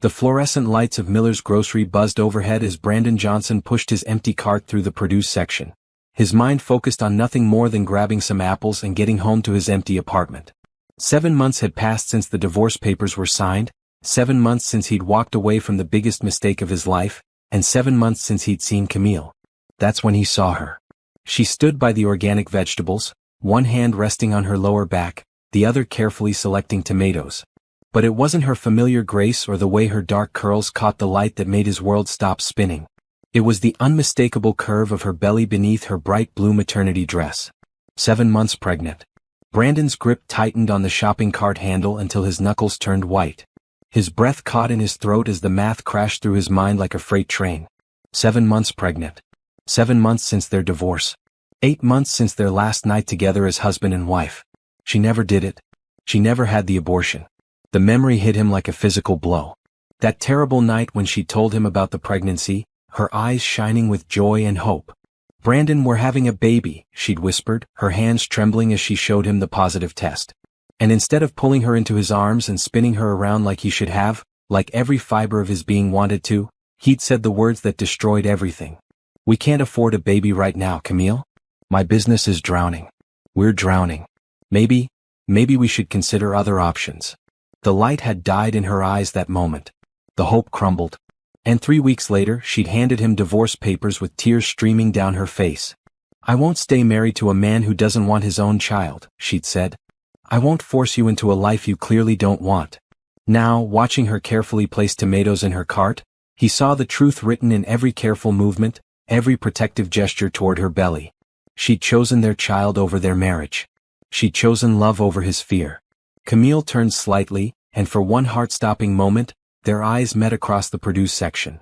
The fluorescent lights of Miller's grocery buzzed overhead as Brandon Johnson pushed his empty cart through the produce section. His mind focused on nothing more than grabbing some apples and getting home to his empty apartment. 7 months had passed since the divorce papers were signed, 7 months since he'd walked away from the biggest mistake of his life, and 7 months since he'd seen Camille. That's when he saw her. She stood by the organic vegetables, one hand resting on her lower back, the other carefully selecting tomatoes. But it wasn't her familiar grace or the way her dark curls caught the light that made his world stop spinning. It was the unmistakable curve of her belly beneath her bright blue maternity dress. 7 months pregnant. Brandon's grip tightened on the shopping cart handle until his knuckles turned white. His breath caught in his throat as the math crashed through his mind like a freight train. 7 months pregnant. 7 months since their divorce. 8 months since their last night together as husband and wife. She never did it. She never had the abortion. The memory hit him like a physical blow. That terrible night when she told him about the pregnancy, her eyes shining with joy and hope. "Brandon, we're having a baby," she'd whispered, her hands trembling as she showed him the positive test. And instead of pulling her into his arms and spinning her around like he should have, like every fiber of his being wanted to, he'd said the words that destroyed everything. "We can't afford a baby right now, Camille. My business is drowning. We're drowning. Maybe we should consider other options." The light had died in her eyes that moment. The hope crumbled. And 3 weeks later, she'd handed him divorce papers with tears streaming down her face. "I won't stay married to a man who doesn't want his own child," she'd said. "I won't force you into a life you clearly don't want." Now, watching her carefully place tomatoes in her cart, he saw the truth written in every careful movement, every protective gesture toward her belly. She'd chosen their child over their marriage. She'd chosen love over his fear. Camille turned slightly, and for one heart-stopping moment, their eyes met across the produce section.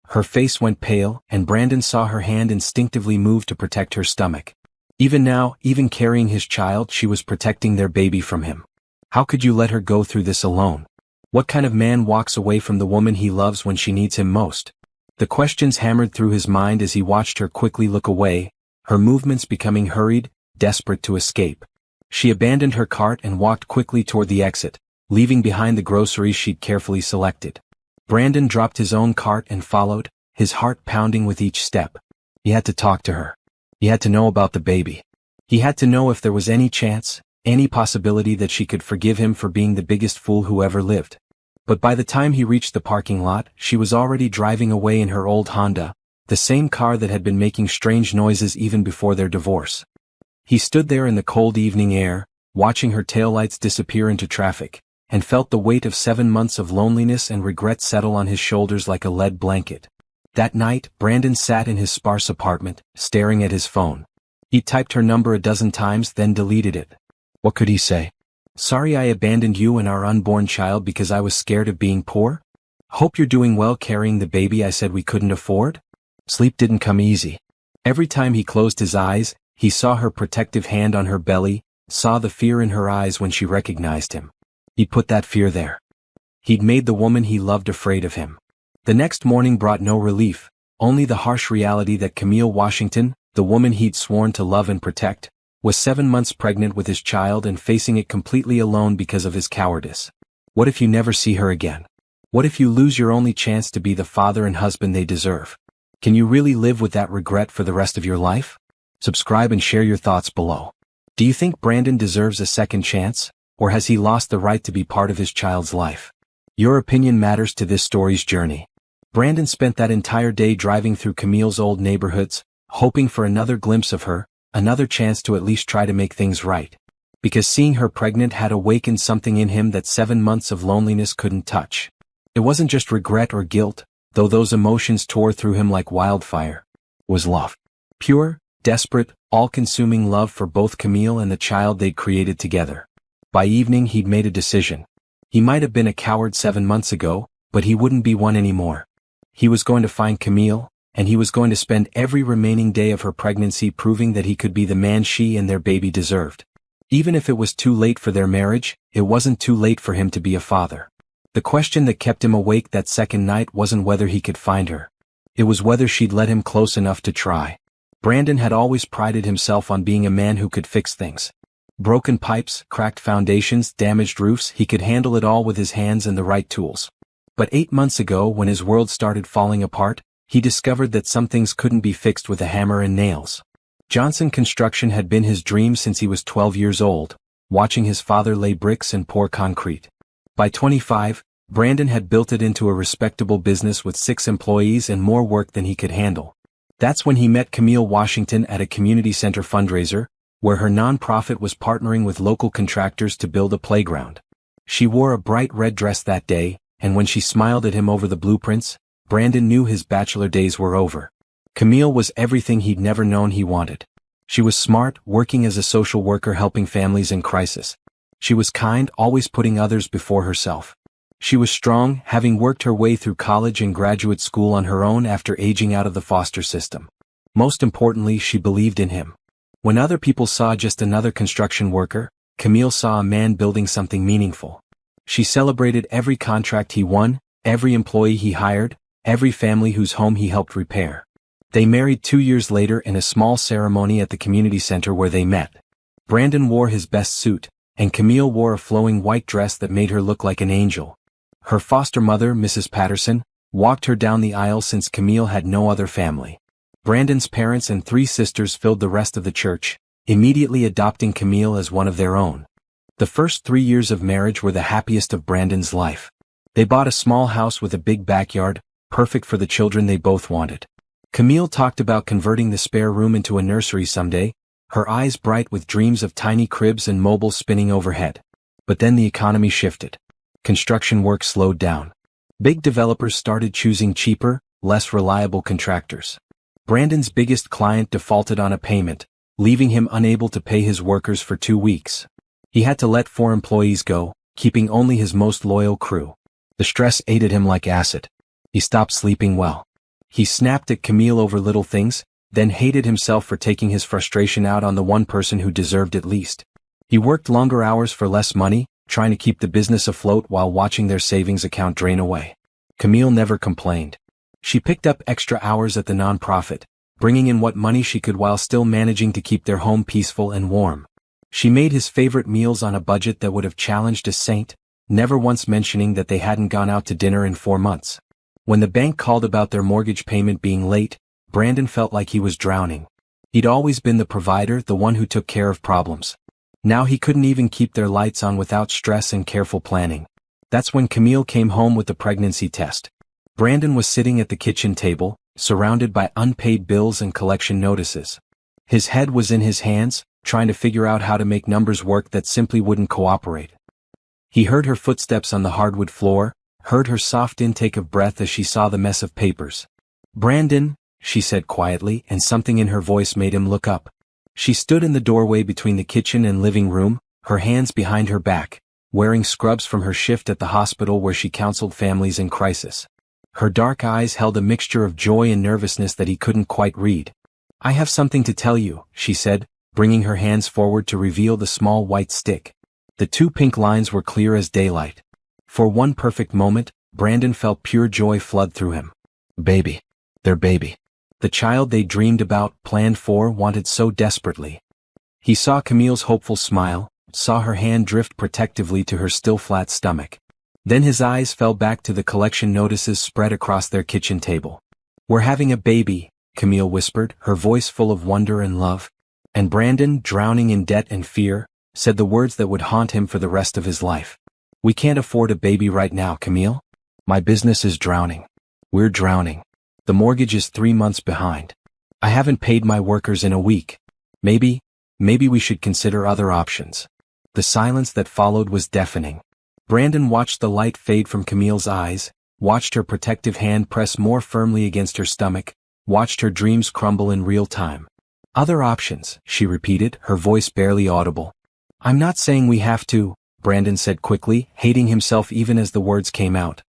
Her face went pale, and Brandon saw her hand instinctively move to protect her stomach. Even now, even carrying his child, she was protecting their baby from him. How could you let her go through this alone? What kind of man walks away from the woman he loves when she needs him most? The questions hammered through his mind as he watched her quickly look away, her movements becoming hurried, desperate to escape. She abandoned her cart and walked quickly toward the exit, leaving behind the groceries she'd carefully selected. Brandon dropped his own cart and followed, his heart pounding with each step. He had to talk to her. He had to know about the baby. He had to know if there was any chance, any possibility that she could forgive him for being the biggest fool who ever lived. But by the time he reached the parking lot, she was already driving away in her old Honda, the same car that had been making strange noises even before their divorce. He stood there in the cold evening air, watching her taillights disappear into traffic, and felt the weight of 7 months of loneliness and regret settle on his shoulders like a lead blanket. That night, Brandon sat in his sparse apartment, staring at his phone. He typed her number a dozen times, then deleted it. What could he say? "Sorry I abandoned you and our unborn child because I was scared of being poor? Hope you're doing well carrying the baby I said we couldn't afford?" Sleep didn't come easy. Every time he closed his eyes, he saw her protective hand on her belly, saw the fear in her eyes when she recognized him. He'd put that fear there. He'd made the woman he loved afraid of him. The next morning brought no relief, only the harsh reality that Camille Washington, the woman he'd sworn to love and protect, was 7 months pregnant with his child and facing it completely alone because of his cowardice. What if you never see her again? What if you lose your only chance to be the father and husband they deserve? Can you really live with that regret for the rest of your life? Subscribe and share your thoughts below. Do you think Brandon deserves a second chance, or has he lost the right to be part of his child's life? Your opinion matters to this story's journey. Brandon spent that entire day driving through Camille's old neighborhoods, hoping for another glimpse of her, another chance to at least try to make things right. Because seeing her pregnant had awakened something in him that 7 months of loneliness couldn't touch. It wasn't just regret or guilt, though those emotions tore through him like wildfire. It was love. Pure, desperate, all-consuming love for both Camille and the child they'd created together. By evening he'd made a decision. He might have been a coward 7 months ago, but he wouldn't be one anymore. He was going to find Camille, and he was going to spend every remaining day of her pregnancy proving that he could be the man she and their baby deserved. Even if it was too late for their marriage, it wasn't too late for him to be a father. The question that kept him awake that second night wasn't whether he could find her. It was whether she'd let him close enough to try. Brandon had always prided himself on being a man who could fix things. Broken pipes, cracked foundations, damaged roofs, he could handle it all with his hands and the right tools. But 8 months ago, when his world started falling apart, he discovered that some things couldn't be fixed with a hammer and nails. Johnson Construction had been his dream since he was 12 years old, watching his father lay bricks and pour concrete. By 25, Brandon had built it into a respectable business with 6 employees and more work than he could handle. That's when he met Camille Washington at a community center fundraiser, where her nonprofit was partnering with local contractors to build a playground. She wore a bright red dress that day, and when she smiled at him over the blueprints, Brandon knew his bachelor days were over. Camille was everything he'd never known he wanted. She was smart, working as a social worker helping families in crisis. She was kind, always putting others before herself. She was strong, having worked her way through college and graduate school on her own after aging out of the foster system. Most importantly, she believed in him. When other people saw just another construction worker, Camille saw a man building something meaningful. She celebrated every contract he won, every employee he hired, every family whose home he helped repair. They married 2 years later in a small ceremony at the community center where they met. Brandon wore his best suit, and Camille wore a flowing white dress that made her look like an angel. Her foster mother, Mrs. Patterson, walked her down the aisle since Camille had no other family. Brandon's parents and 3 sisters filled the rest of the church, immediately adopting Camille as one of their own. The first 3 years of marriage were the happiest of Brandon's life. They bought a small house with a big backyard, perfect for the children they both wanted. Camille talked about converting the spare room into a nursery someday, her eyes bright with dreams of tiny cribs and mobiles spinning overhead. But then the economy shifted. Construction work slowed down. Big developers started choosing cheaper, less reliable contractors. Brandon's biggest client defaulted on a payment, leaving him unable to pay his workers for 2 weeks. He had to let 4 employees go, keeping only his most loyal crew. The stress ate at him like acid. He stopped sleeping well. He snapped at Camille over little things, then hated himself for taking his frustration out on the one person who deserved it least. He worked longer hours for less money, trying to keep the business afloat while watching their savings account drain away. Camille never complained. She picked up extra hours at the nonprofit, bringing in what money she could while still managing to keep their home peaceful and warm. She made his favorite meals on a budget that would have challenged a saint, never once mentioning that they hadn't gone out to dinner in 4 months. When the bank called about their mortgage payment being late, Brandon felt like he was drowning. He'd always been the provider, the one who took care of problems. Now he couldn't even keep their lights on without stress and careful planning. That's when Camille came home with the pregnancy test. Brandon was sitting at the kitchen table, surrounded by unpaid bills and collection notices. His head was in his hands, trying to figure out how to make numbers work that simply wouldn't cooperate. He heard her footsteps on the hardwood floor, heard her soft intake of breath as she saw the mess of papers. "Brandon," she said quietly, and something in her voice made him look up. She stood in the doorway between the kitchen and living room, her hands behind her back, wearing scrubs from her shift at the hospital where she counseled families in crisis. Her dark eyes held a mixture of joy and nervousness that he couldn't quite read. "I have something to tell you," she said, bringing her hands forward to reveal the small white stick. The 2 pink lines were clear as daylight. For one perfect moment, Brandon felt pure joy flood through him. Baby. Their baby. The child they dreamed about, planned for, wanted so desperately. He saw Camille's hopeful smile, saw her hand drift protectively to her still flat stomach. Then his eyes fell back to the collection notices spread across their kitchen table. "We're having a baby," Camille whispered, her voice full of wonder and love. And Brandon, drowning in debt and fear, said the words that would haunt him for the rest of his life. "We can't afford a baby right now, Camille. My business is drowning. We're drowning. The mortgage is 3 months behind. I haven't paid my workers in a week. Maybe we should consider other options." The silence that followed was deafening. Brandon watched the light fade from Camille's eyes, watched her protective hand press more firmly against her stomach, watched her dreams crumble in real time. "Other options," she repeated, her voice barely audible. "I'm not saying we have to," Brandon said quickly, hating himself even as the words came out.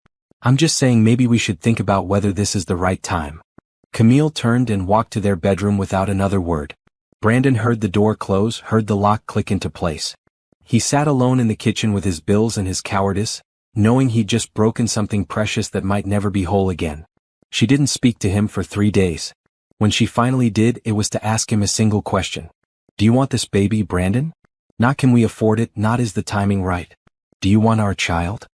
"I'm just saying maybe we should think about whether this is the right time." Camille turned and walked to their bedroom without another word. Brandon heard the door close, heard the lock click into place. He sat alone in the kitchen with his bills and his cowardice, knowing he'd just broken something precious that might never be whole again. She didn't speak to him for 3 days. When she finally did, it was to ask him a single question. "Do you want this baby, Brandon? Not can we afford it, not is the timing right. Do you want our child?"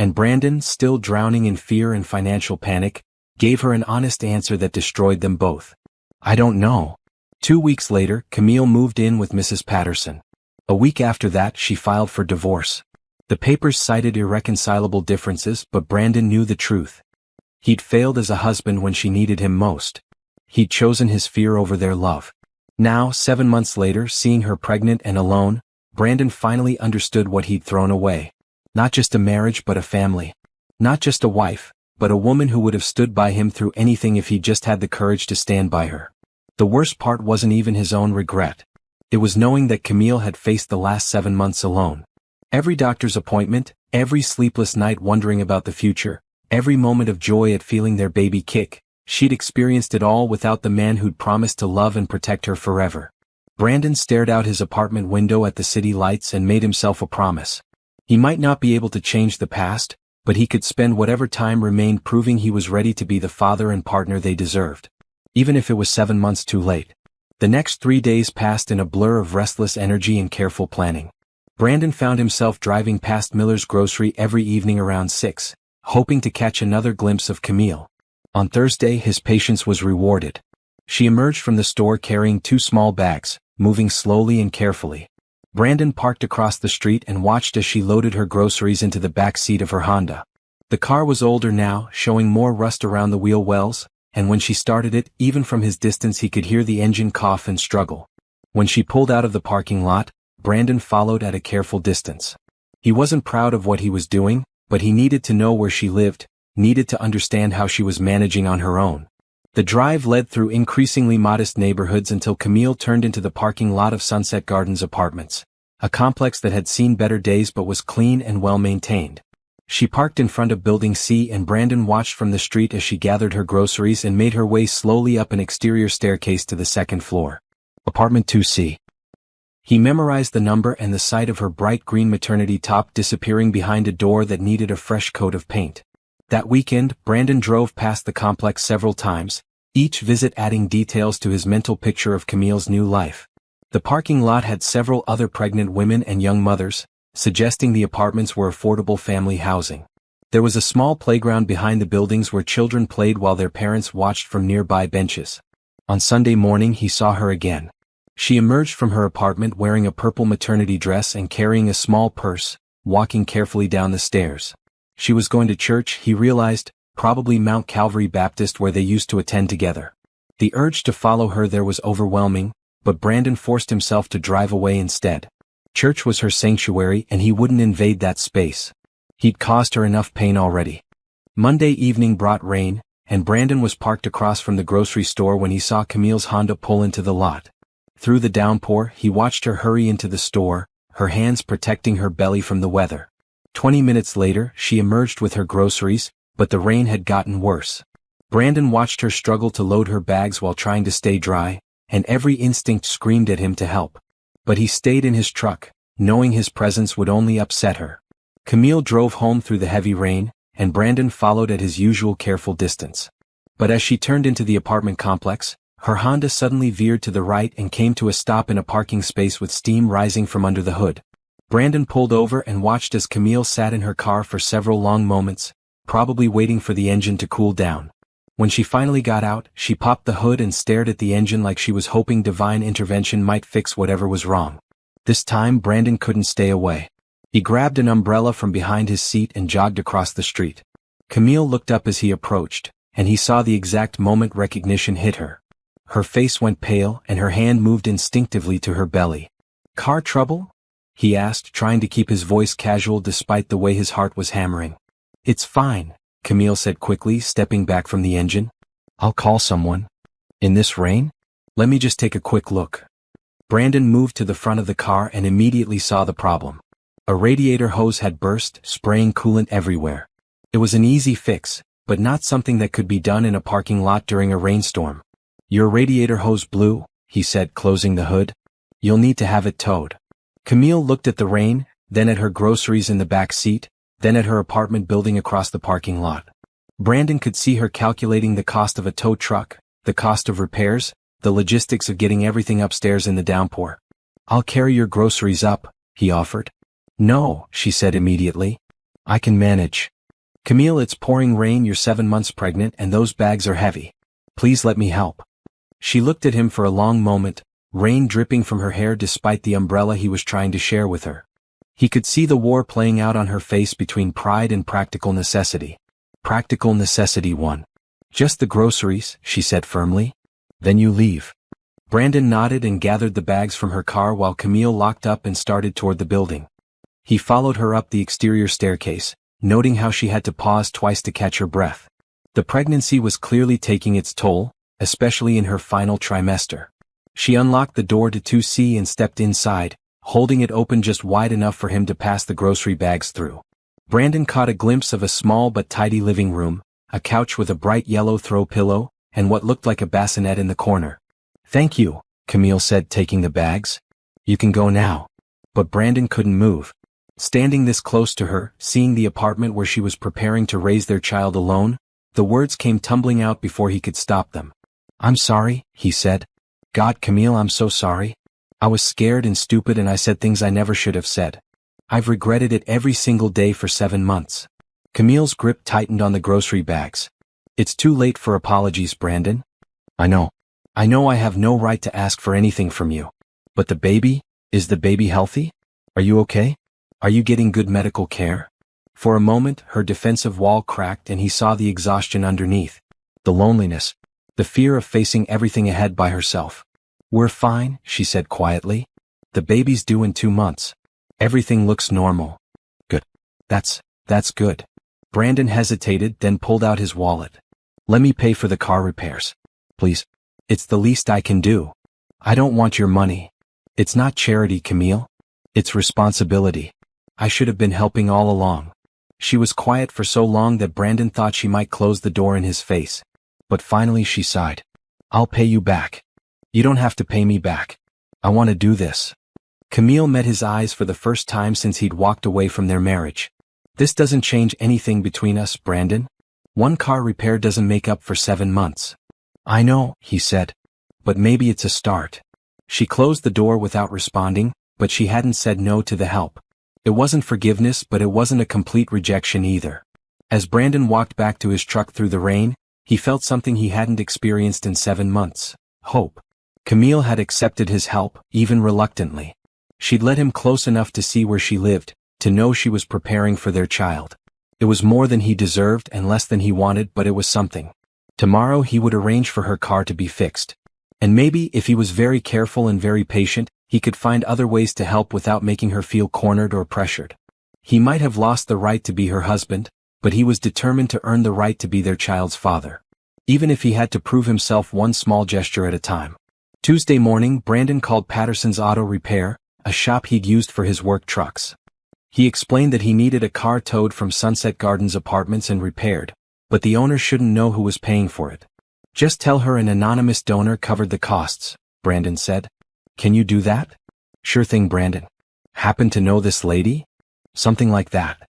And Brandon, still drowning in fear and financial panic, gave her an honest answer that destroyed them both. "I don't know." 2 weeks later, Camille moved in with Mrs. Patterson. A week after that, she filed for divorce. The papers cited irreconcilable differences, but Brandon knew the truth. He'd failed as a husband when she needed him most. He'd chosen his fear over their love. Now, 7 months later, seeing her pregnant and alone, Brandon finally understood what he'd thrown away. Not just a marriage but a family. Not just a wife, but a woman who would have stood by him through anything if he'd just had the courage to stand by her. The worst part wasn't even his own regret. It was knowing that Camille had faced the last 7 months alone. Every doctor's appointment, every sleepless night wondering about the future, every moment of joy at feeling their baby kick, she'd experienced it all without the man who'd promised to love and protect her forever. Brandon stared out his apartment window at the city lights and made himself a promise. He might not be able to change the past, but he could spend whatever time remained proving he was ready to be the father and partner they deserved. Even if it was 7 months too late. The next 3 days passed in a blur of restless energy and careful planning. Brandon found himself driving past Miller's grocery every evening around 6, hoping to catch another glimpse of Camille. On Thursday, his patience was rewarded. She emerged from the store carrying 2 small bags, moving slowly and carefully. Brandon parked across the street and watched as she loaded her groceries into the back seat of her Honda. The car was older now, showing more rust around the wheel wells, and when she started it, even from his distance he could hear the engine cough and struggle. When she pulled out of the parking lot, Brandon followed at a careful distance. He wasn't proud of what he was doing, but he needed to know where she lived, needed to understand how she was managing on her own. The drive led through increasingly modest neighborhoods until Camille turned into the parking lot of Sunset Gardens Apartments, a complex that had seen better days but was clean and well-maintained. She parked in front of Building C and Brandon watched from the street as she gathered her groceries and made her way slowly up an exterior staircase to the second floor. Apartment 2C. He memorized the number and the sight of her bright green maternity top disappearing behind a door that needed a fresh coat of paint. That weekend, Brandon drove past the complex several times, each visit adding details to his mental picture of Camille's new life. The parking lot had several other pregnant women and young mothers, suggesting the apartments were affordable family housing. There was a small playground behind the buildings where children played while their parents watched from nearby benches. On Sunday morning he saw her again. She emerged from her apartment wearing a purple maternity dress and carrying a small purse, walking carefully down the stairs. She was going to church, he realized, probably Mount Calvary Baptist where they used to attend together. The urge to follow her there was overwhelming, but Brandon forced himself to drive away instead. Church was her sanctuary and he wouldn't invade that space. He'd caused her enough pain already. Monday evening brought rain, and Brandon was parked across from the grocery store when he saw Camille's Honda pull into the lot. Through the downpour, he watched her hurry into the store, her hands protecting her belly from the weather. 20 minutes later, she emerged with her groceries, but the rain had gotten worse. Brandon watched her struggle to load her bags while trying to stay dry, and every instinct screamed at him to help. But he stayed in his truck, knowing his presence would only upset her. Camille drove home through the heavy rain, and Brandon followed at his usual careful distance. But as she turned into the apartment complex, her Honda suddenly veered to the right and came to a stop in a parking space with steam rising from under the hood. Brandon pulled over and watched as Camille sat in her car for several long moments, probably waiting for the engine to cool down. When she finally got out, she popped the hood and stared at the engine like she was hoping divine intervention might fix whatever was wrong. This time Brandon couldn't stay away. He grabbed an umbrella from behind his seat and jogged across the street. Camille looked up as he approached, and he saw the exact moment recognition hit her. Her face went pale and her hand moved instinctively to her belly. "Car trouble?" he asked, trying to keep his voice casual despite the way his heart was hammering. "It's fine," Camille said quickly, stepping back from the engine. "I'll call someone." "In this rain? Let me just take a quick look." Brandon moved to the front of the car and immediately saw the problem. A radiator hose had burst, spraying coolant everywhere. It was an easy fix, but not something that could be done in a parking lot during a rainstorm. "Your radiator hose blew," he said, closing the hood. "You'll need to have it towed." Camille looked at the rain, then at her groceries in the back seat, then at her apartment building across the parking lot. Brandon could see her calculating the cost of a tow truck, the cost of repairs, the logistics of getting everything upstairs in the downpour. "I'll carry your groceries up," he offered. "No," she said immediately. I can manage. Camille, it's pouring rain, you're 7 months pregnant and those bags are heavy. Please let me help. She looked at him for a long moment, rain dripping from her hair despite the umbrella he was trying to share with her. He could see the war playing out on her face between pride and practical necessity. Practical necessity 1. Just the groceries, she said firmly. Then you leave. Brandon nodded and gathered the bags from her car while Camille locked up and started toward the building. He followed her up the exterior staircase, noting how she had to pause twice to catch her breath. The pregnancy was clearly taking its toll, especially in her final trimester. She unlocked the door to 2C and stepped inside, holding it open just wide enough for him to pass the grocery bags through. Brandon caught a glimpse of a small but tidy living room, a couch with a bright yellow throw pillow, and what looked like a bassinet in the corner. Thank you, Camille said, taking the bags. You can go now. But Brandon couldn't move. Standing this close to her, seeing the apartment where she was preparing to raise their child alone, the words came tumbling out before he could stop them. I'm sorry, he said. God, Camille, I'm so sorry. I was scared and stupid and I said things I never should have said. I've regretted it every single day for 7 months. Camille's grip tightened on the grocery bags. It's too late for apologies, Brandon. I know I have no right to ask for anything from you. But the baby? Is the baby healthy? Are you okay? Are you getting good medical care? For a moment, her defensive wall cracked and he saw the exhaustion underneath. The loneliness. The fear of facing everything ahead by herself. We're fine, she said quietly. The baby's due in 2 months. Everything looks normal. Good. That's good. Brandon hesitated, then pulled out his wallet. Let me pay for the car repairs. Please. It's the least I can do. I don't want your money. It's not charity, Camille. It's responsibility. I should have been helping all along. She was quiet for so long that Brandon thought she might close the door in his face. But finally she sighed. I'll pay you back. You don't have to pay me back. I want to do this. Camille met his eyes for the first time since he'd walked away from their marriage. This doesn't change anything between us, Brandon. 1 car repair doesn't make up for 7 months. I know, he said. But maybe it's a start. She closed the door without responding, but she hadn't said no to the help. It wasn't forgiveness, but it wasn't a complete rejection either. As Brandon walked back to his truck through the rain, he felt something he hadn't experienced in 7 months. Hope. Camille had accepted his help, even reluctantly. She'd let him close enough to see where she lived, to know she was preparing for their child. It was more than he deserved and less than he wanted, but it was something. Tomorrow he would arrange for her car to be fixed. And maybe, if he was very careful and very patient, he could find other ways to help without making her feel cornered or pressured. He might have lost the right to be her husband, but he was determined to earn the right to be their child's father. Even if he had to prove himself one small gesture at a time. Tuesday morning, Brandon called Patterson's Auto Repair, a shop he'd used for his work trucks. He explained that he needed a car towed from Sunset Gardens apartments and repaired, but the owner shouldn't know who was paying for it. Just tell her an anonymous donor covered the costs, Brandon said. Can you do that? Sure thing, Brandon. Happen to know this lady? Something like that.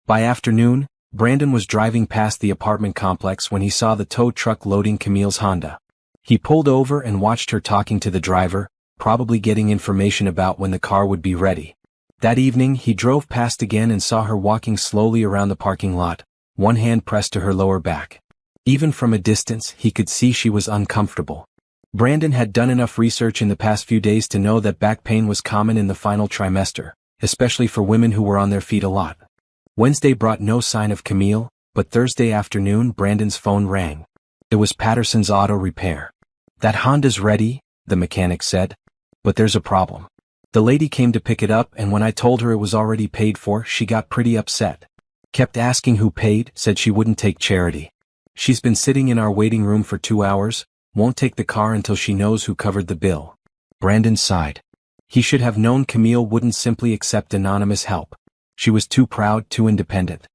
By afternoon, Brandon was driving past the apartment complex when he saw the tow truck loading Camille's Honda. He pulled over and watched her talking to the driver, probably getting information about when the car would be ready. That evening he drove past again and saw her walking slowly around the parking lot, one hand pressed to her lower back. Even from a distance he could see she was uncomfortable. Brandon had done enough research in the past few days to know that back pain was common in the final trimester, especially for women who were on their feet a lot. Wednesday brought no sign of Camille, but Thursday afternoon Brandon's phone rang. It was Patterson's Auto Repair. That Honda's ready, the mechanic said. But there's a problem. The lady came to pick it up and when I told her it was already paid for, she got pretty upset. Kept asking who paid, said she wouldn't take charity. She's been sitting in our waiting room for 2 hours, won't take the car until she knows who covered the bill. Brandon sighed. He should have known Camille wouldn't simply accept anonymous help. She was too proud, too independent.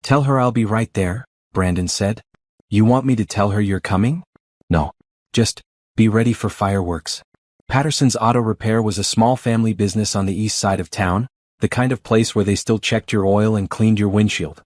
Tell her I'll be right there, Brandon said. You want me to tell her you're coming? No. Just be ready for fireworks. Patterson's Auto Repair was a small family business on the east side of town, the kind of place where they still checked your oil and cleaned your windshield.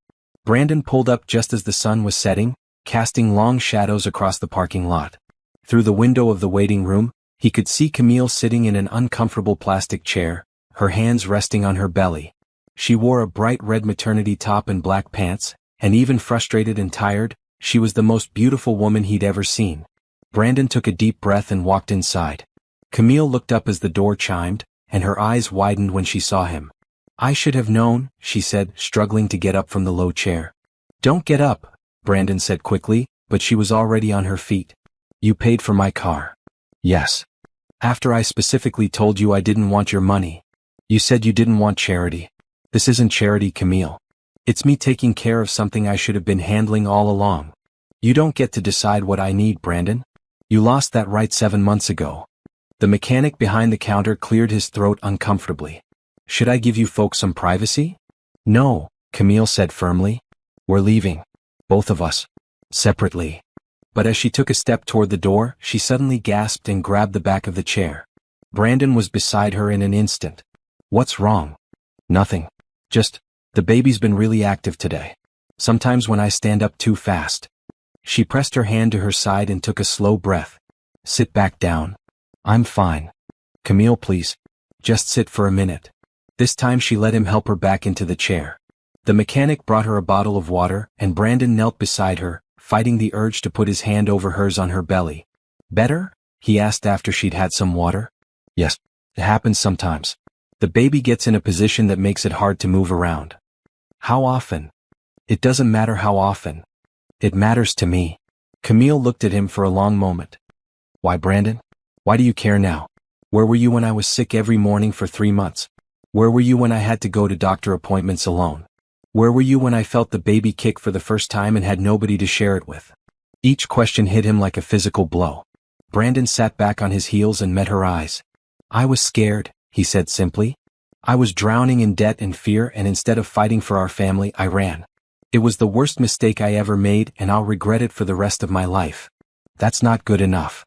Brandon pulled up just as the sun was setting, casting long shadows across the parking lot. Through the window of the waiting room, he could see Camille sitting in an uncomfortable plastic chair, her hands resting on her belly. She wore a bright red maternity top and black pants, and even frustrated and tired, she was the most beautiful woman he'd ever seen. Brandon took a deep breath and walked inside. Camille looked up as the door chimed, and her eyes widened when she saw him. "I should have known," she said, struggling to get up from the low chair. "Don't get up," Brandon said quickly, but she was already on her feet. "You paid for my car." "Yes. After I specifically told you I didn't want your money. You said you didn't want charity." "This isn't charity, Camille. It's me taking care of something I should have been handling all along. You don't get to decide what I need, Brandon. You lost that right 7 months ago." The mechanic behind the counter cleared his throat uncomfortably. "Should I give you folks some privacy?" "No," Camille said firmly. "We're leaving. Both of us. Separately." But as she took a step toward the door, she suddenly gasped and grabbed the back of the chair. Brandon was beside her in an instant. "What's wrong?" "Nothing. Just, the baby's been really active today. Sometimes when I stand up too fast." She pressed her hand to her side and took a slow breath. "Sit back down." "I'm fine." "Camille, please. Just sit for a minute." This time she let him help her back into the chair. The mechanic brought her a bottle of water, and Brandon knelt beside her, fighting the urge to put his hand over hers on her belly. "Better?" he asked after she'd had some water. "Yes, it happens sometimes. The baby gets in a position that makes it hard to move around." "How often?" "It doesn't matter how often. It matters to me." Camille looked at him for a long moment. "Why, Brandon? Why do you care now? Where were you when I was sick every morning for 3 months? Where were you when I had to go to doctor appointments alone? Where were you when I felt the baby kick for the first time and had nobody to share it with?" Each question hit him like a physical blow. Brandon sat back on his heels and met her eyes. "I was scared," he said simply. "I was drowning in debt and fear, and instead of fighting for our family, I ran. It was the worst mistake I ever made, and I'll regret it for the rest of my life." "That's not good enough."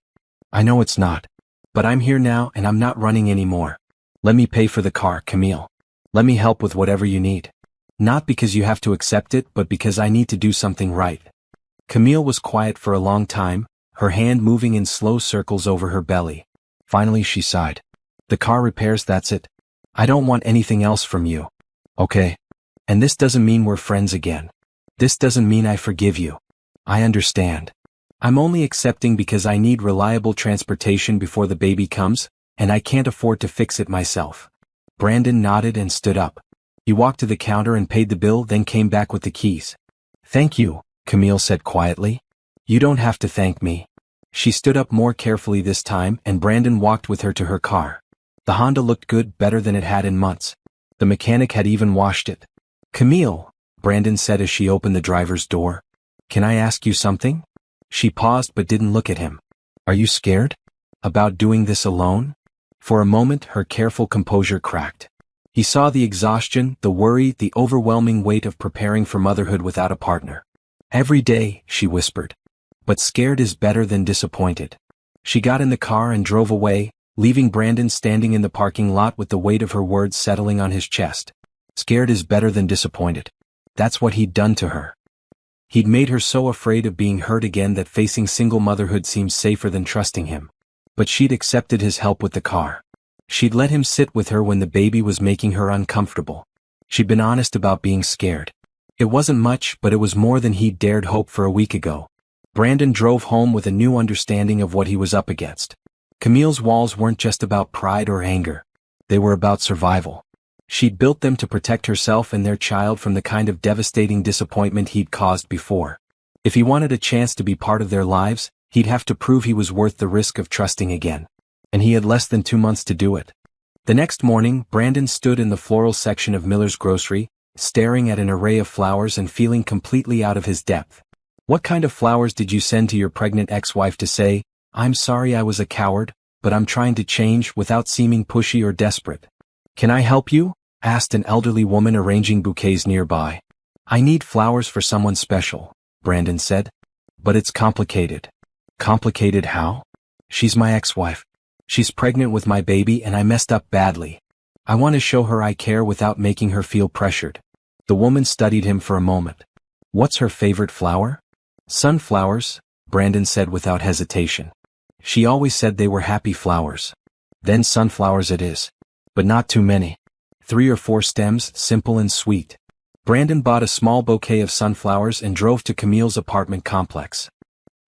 "I know it's not. But I'm here now and I'm not running anymore. Let me pay for the car, Camille. Let me help with whatever you need. Not because you have to accept it, but because I need to do something right." Camille was quiet for a long time, her hand moving in slow circles over her belly. Finally she sighed. "The car repairs, that's it. I don't want anything else from you. Okay? And this doesn't mean we're friends again. This doesn't mean I forgive you. I understand. I'm only accepting because I need reliable transportation before the baby comes, and I can't afford to fix it myself." Brandon nodded and stood up. He walked to the counter and paid the bill, then came back with the keys. "Thank you," Camille said quietly. "You don't have to thank me." She stood up more carefully this time, and Brandon walked with her to her car. The Honda looked good, better than it had in months. The mechanic had even washed it. "Camille," Brandon said as she opened the driver's door. "Can I ask you something?" She paused but didn't look at him. "Are you scared? About doing this alone?" For a moment her careful composure cracked. He saw the exhaustion, the worry, the overwhelming weight of preparing for motherhood without a partner. "Every day," she whispered. "But scared is better than disappointed." She got in the car and drove away, leaving Brandon standing in the parking lot with the weight of her words settling on his chest. Scared is better than disappointed. That's what he'd done to her. He'd made her so afraid of being hurt again that facing single motherhood seemed safer than trusting him. But she'd accepted his help with the car. She'd let him sit with her when the baby was making her uncomfortable. She'd been honest about being scared. It wasn't much, but it was more than he'd dared hope for a week ago. Brandon drove home with a new understanding of what he was up against. Camille's walls weren't just about pride or anger. They were about survival. She'd built them to protect herself and their child from the kind of devastating disappointment he'd caused before. If he wanted a chance to be part of their lives, he'd have to prove he was worth the risk of trusting again. And he had less than 2 months to do it. The next morning, Brandon stood in the floral section of Miller's grocery, staring at an array of flowers and feeling completely out of his depth. "What kind of flowers did you send to your pregnant ex-wife to say, 'I'm sorry I was a coward, but I'm trying to change,' without seeming pushy or desperate?" "Can I help you?" asked an elderly woman arranging bouquets nearby. "I need flowers for someone special," Brandon said. "But it's complicated." "Complicated how?" "She's my ex-wife. She's pregnant with my baby and I messed up badly. I want to show her I care without making her feel pressured." The woman studied him for a moment. "What's her favorite flower?" "Sunflowers," Brandon said without hesitation. "She always said they were happy flowers." "Then sunflowers it is. But not too many." 3 or 4 stems, simple and sweet. Brandon bought a small bouquet of sunflowers and drove to Camille's apartment complex.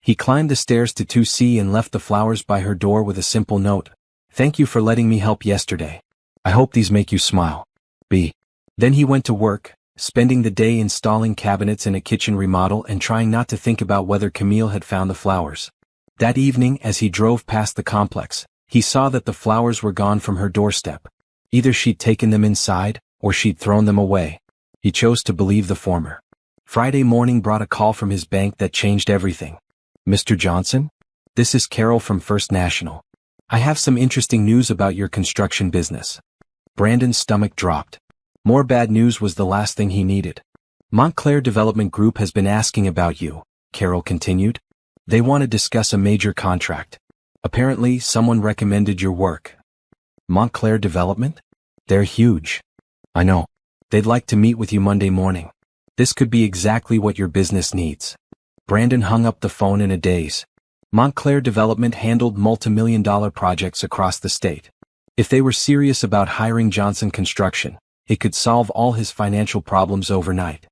He climbed the stairs to 2C and left the flowers by her door with a simple note. "Thank you for letting me help yesterday. I hope these make you smile. B." Then he went to work, spending the day installing cabinets in a kitchen remodel and trying not to think about whether Camille had found the flowers. That evening, as he drove past the complex, he saw that the flowers were gone from her doorstep. Either she'd taken them inside, or she'd thrown them away. He chose to believe the former. Friday morning brought a call from his bank that changed everything. "Mr. Johnson? This is Carol from First National. I have some interesting news about your construction business." Brandon's stomach dropped. More bad news was the last thing he needed. "Montclair Development Group has been asking about you," Carol continued. "They want to discuss a major contract. Apparently, someone recommended your work." "Montclair Development? They're huge." "I know. They'd like to meet with you Monday morning. This could be exactly what your business needs." Brandon hung up the phone in a daze. Montclair Development handled multi-million-dollar projects across the state. If they were serious about hiring Johnson Construction, it could solve all his financial problems overnight.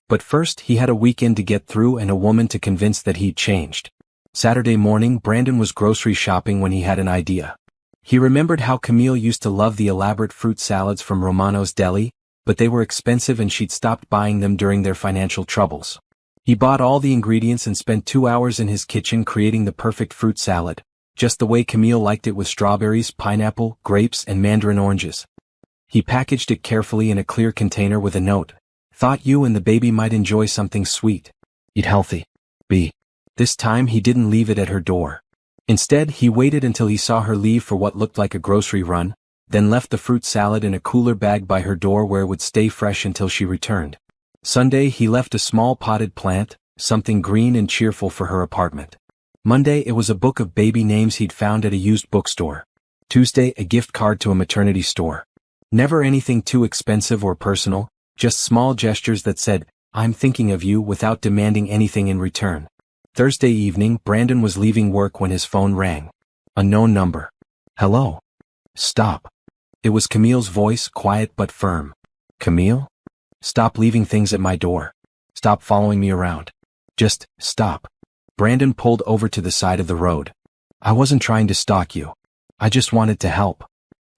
But first he had a weekend to get through and a woman to convince that he'd changed. Saturday morning, Brandon was grocery shopping when he had an idea. He remembered how Camille used to love the elaborate fruit salads from Romano's Deli, but they were expensive and she'd stopped buying them during their financial troubles. He bought all the ingredients and spent 2 hours in his kitchen creating the perfect fruit salad, just the way Camille liked it, with strawberries, pineapple, grapes, and mandarin oranges. He packaged it carefully in a clear container with a note. "Thought you and the baby might enjoy something sweet. Eat healthy. B." This time he didn't leave it at her door. Instead, he waited until he saw her leave for what looked like a grocery run, then left the fruit salad in a cooler bag by her door where it would stay fresh until she returned. Sunday, he left a small potted plant, something green and cheerful, for her apartment. Monday, it was a book of baby names he'd found at a used bookstore. Tuesday, a gift card to a maternity store. Never anything too expensive or personal, just small gestures that said, "I'm thinking of you," without demanding anything in return. Thursday evening, Brandon was leaving work when his phone rang. Unknown number. "Hello?" "Stop." It was Camille's voice, quiet but firm. "Camille? Stop leaving things at my door. Stop following me around. Just stop." Brandon pulled over to the side of the road. "I wasn't trying to stalk you. I just wanted to help."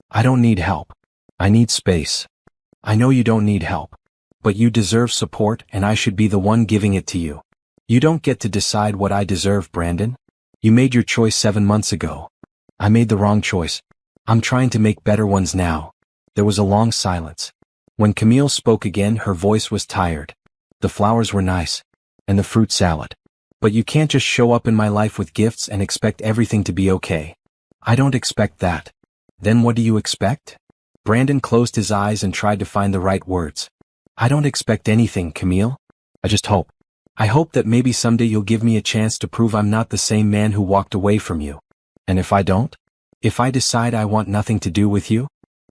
"I don't need help. I need space." "I know you don't need help. But you deserve support, and I should be the one giving it to you." "You don't get to decide what I deserve, Brandon. You made your choice 7 months ago. I made the wrong choice. I'm trying to make better ones now." There was a long silence. When Camille spoke again, her voice was tired. "The flowers were nice. And the fruit salad. But you can't just show up in my life with gifts and expect everything to be okay." "I don't expect that." "Then what do you expect?" Brandon closed his eyes and tried to find the right words. "I don't expect anything, Camille. I just hope. I hope that maybe someday you'll give me a chance to prove I'm not the same man who walked away from you. And if I don't? If I decide I want nothing to do with you?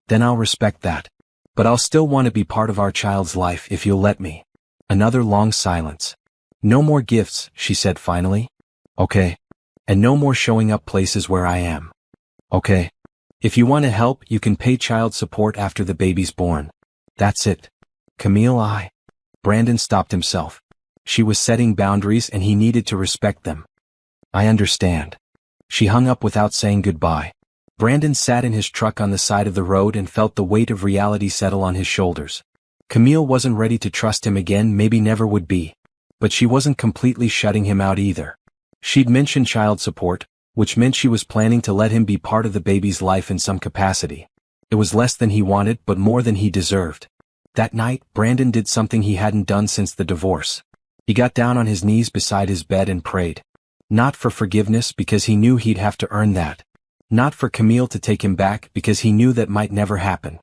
Then I'll respect that. But I'll still want to be part of our child's life if you'll let me." Another long silence. "No more gifts," she said finally. "Okay. And no more showing up places where I am." "Okay. If you want to help, you can pay child support after the baby's born. That's it." "Camille, Brandon stopped himself. She was setting boundaries and he needed to respect them. "I understand." She hung up without saying goodbye. Brandon sat in his truck on the side of the road and felt the weight of reality settle on his shoulders. Camille wasn't ready to trust him again, maybe never would be. But she wasn't completely shutting him out either. She'd mentioned child support, which meant she was planning to let him be part of the baby's life in some capacity. It was less than he wanted, but more than he deserved. That night, Brandon did something he hadn't done since the divorce. He got down on his knees beside his bed and prayed. Not for forgiveness, because he knew he'd have to earn that. Not for Camille to take him back, because he knew that might never happen.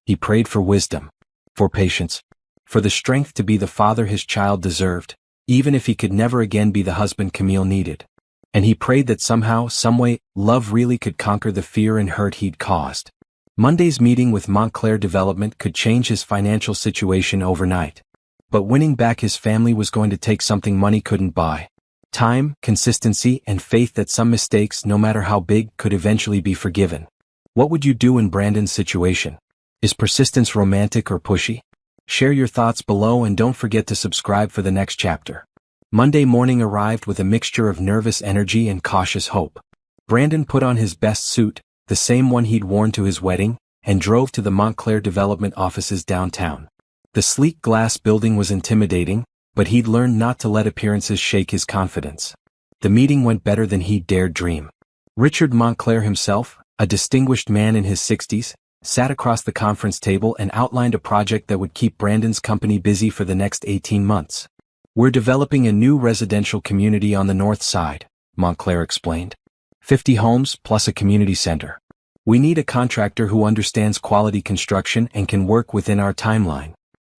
He prayed for wisdom. For patience. For the strength to be the father his child deserved, even if he could never again be the husband Camille needed. And he prayed that somehow, someway, love really could conquer the fear and hurt he'd caused. Monday's meeting with Montclair Development could change his financial situation overnight. But winning back his family was going to take something money couldn't buy. Time, consistency, and faith that some mistakes, no matter how big, could eventually be forgiven. What would you do in Brandon's situation? Is persistence romantic or pushy? Share your thoughts below and don't forget to subscribe for the next chapter. Monday morning arrived with a mixture of nervous energy and cautious hope. Brandon put on his best suit, the same one he'd worn to his wedding, and drove to the Montclair development offices downtown. The sleek glass building was intimidating, but he'd learned not to let appearances shake his confidence. The meeting went better than he'd dared dream. Richard Montclair himself, a distinguished man in his 60s, sat across the conference table and outlined a project that would keep Brandon's company busy for the next 18 months. We're developing a new residential community on the north side, Montclair explained. 50 homes plus a community center. We need a contractor who understands quality construction and can work within our timeline.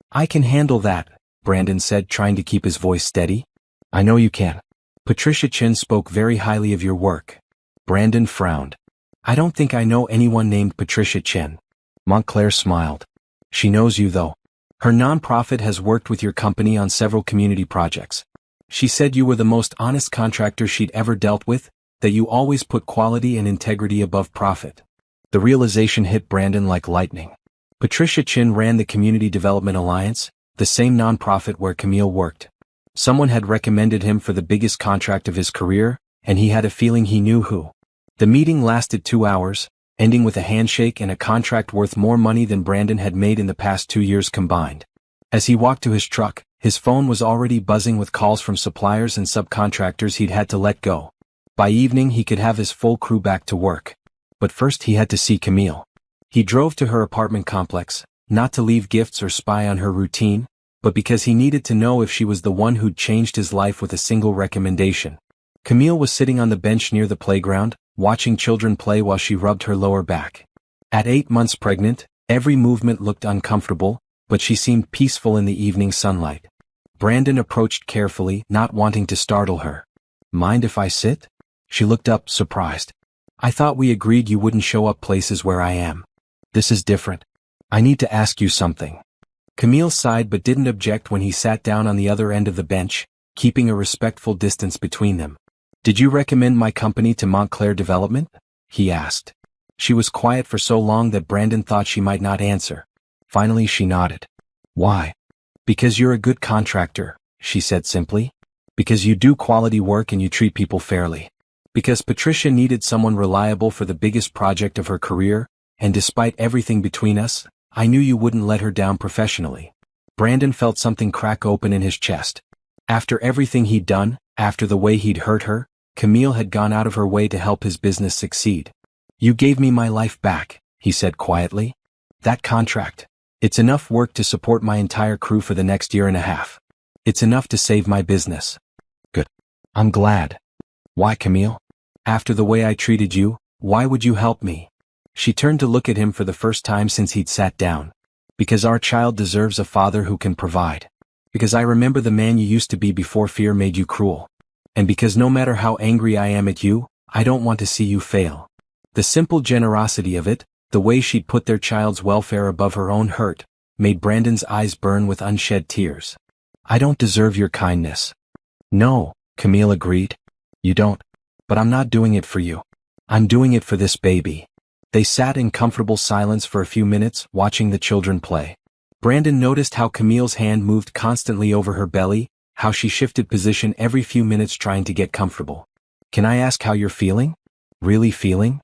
I can handle that, Brandon said, trying to keep his voice steady. I know you can. Patricia Chin spoke very highly of your work. Brandon frowned. I don't think I know anyone named Patricia Chin. Montclair smiled. She knows you though. Her nonprofit has worked with your company on several community projects. She said you were the most honest contractor she'd ever dealt with, that you always put quality and integrity above profit. The realization hit Brandon like lightning. Patricia Chin ran the Community Development Alliance, the same nonprofit where Camille worked. Someone had recommended him for the biggest contract of his career, and he had a feeling he knew who. The meeting lasted 2 hours, ending with a handshake and a contract worth more money than Brandon had made in the past 2 years combined. As he walked to his truck, his phone was already buzzing with calls from suppliers and subcontractors he'd had to let go. By evening he could have his full crew back to work. But first he had to see Camille. He drove to her apartment complex, not to leave gifts or spy on her routine, but because he needed to know if she was the one who'd changed his life with a single recommendation. Camille was sitting on the bench near the playground, watching children play while she rubbed her lower back. At 8 months pregnant, every movement looked uncomfortable, but she seemed peaceful in the evening sunlight. Brandon approached carefully, not wanting to startle her. Mind if I sit? She looked up, surprised. I thought we agreed you wouldn't show up places where I am. This is different. I need to ask you something. Camille sighed but didn't object when he sat down on the other end of the bench, keeping a respectful distance between them. Did you recommend my company to Montclair Development? He asked. She was quiet for so long that Brandon thought she might not answer. Finally she nodded. Why? Because you're a good contractor, she said simply. Because you do quality work and you treat people fairly. Because Patricia needed someone reliable for the biggest project of her career, and despite everything between us, I knew you wouldn't let her down professionally. Brandon felt something crack open in his chest. After everything he'd done, after the way he'd hurt her, Camille had gone out of her way to help his business succeed. You gave me my life back, he said quietly. That contract. It's enough work to support my entire crew for the next 1.5 years. It's enough to save my business. Good. I'm glad. Why, Camille? After the way I treated you, why would you help me? She turned to look at him for the first time since he'd sat down. Because our child deserves a father who can provide. Because I remember the man you used to be before fear made you cruel. And because no matter how angry I am at you, I don't want to see you fail. The simple generosity of it, the way she'd put their child's welfare above her own hurt, made Brandon's eyes burn with unshed tears. I don't deserve your kindness. No, Camille agreed. You don't. But I'm not doing it for you. I'm doing it for this baby. They sat in comfortable silence for a few minutes, watching the children play. Brandon noticed how Camille's hand moved constantly over her belly, how she shifted position every few minutes trying to get comfortable. Can I ask how you're feeling? Really feeling?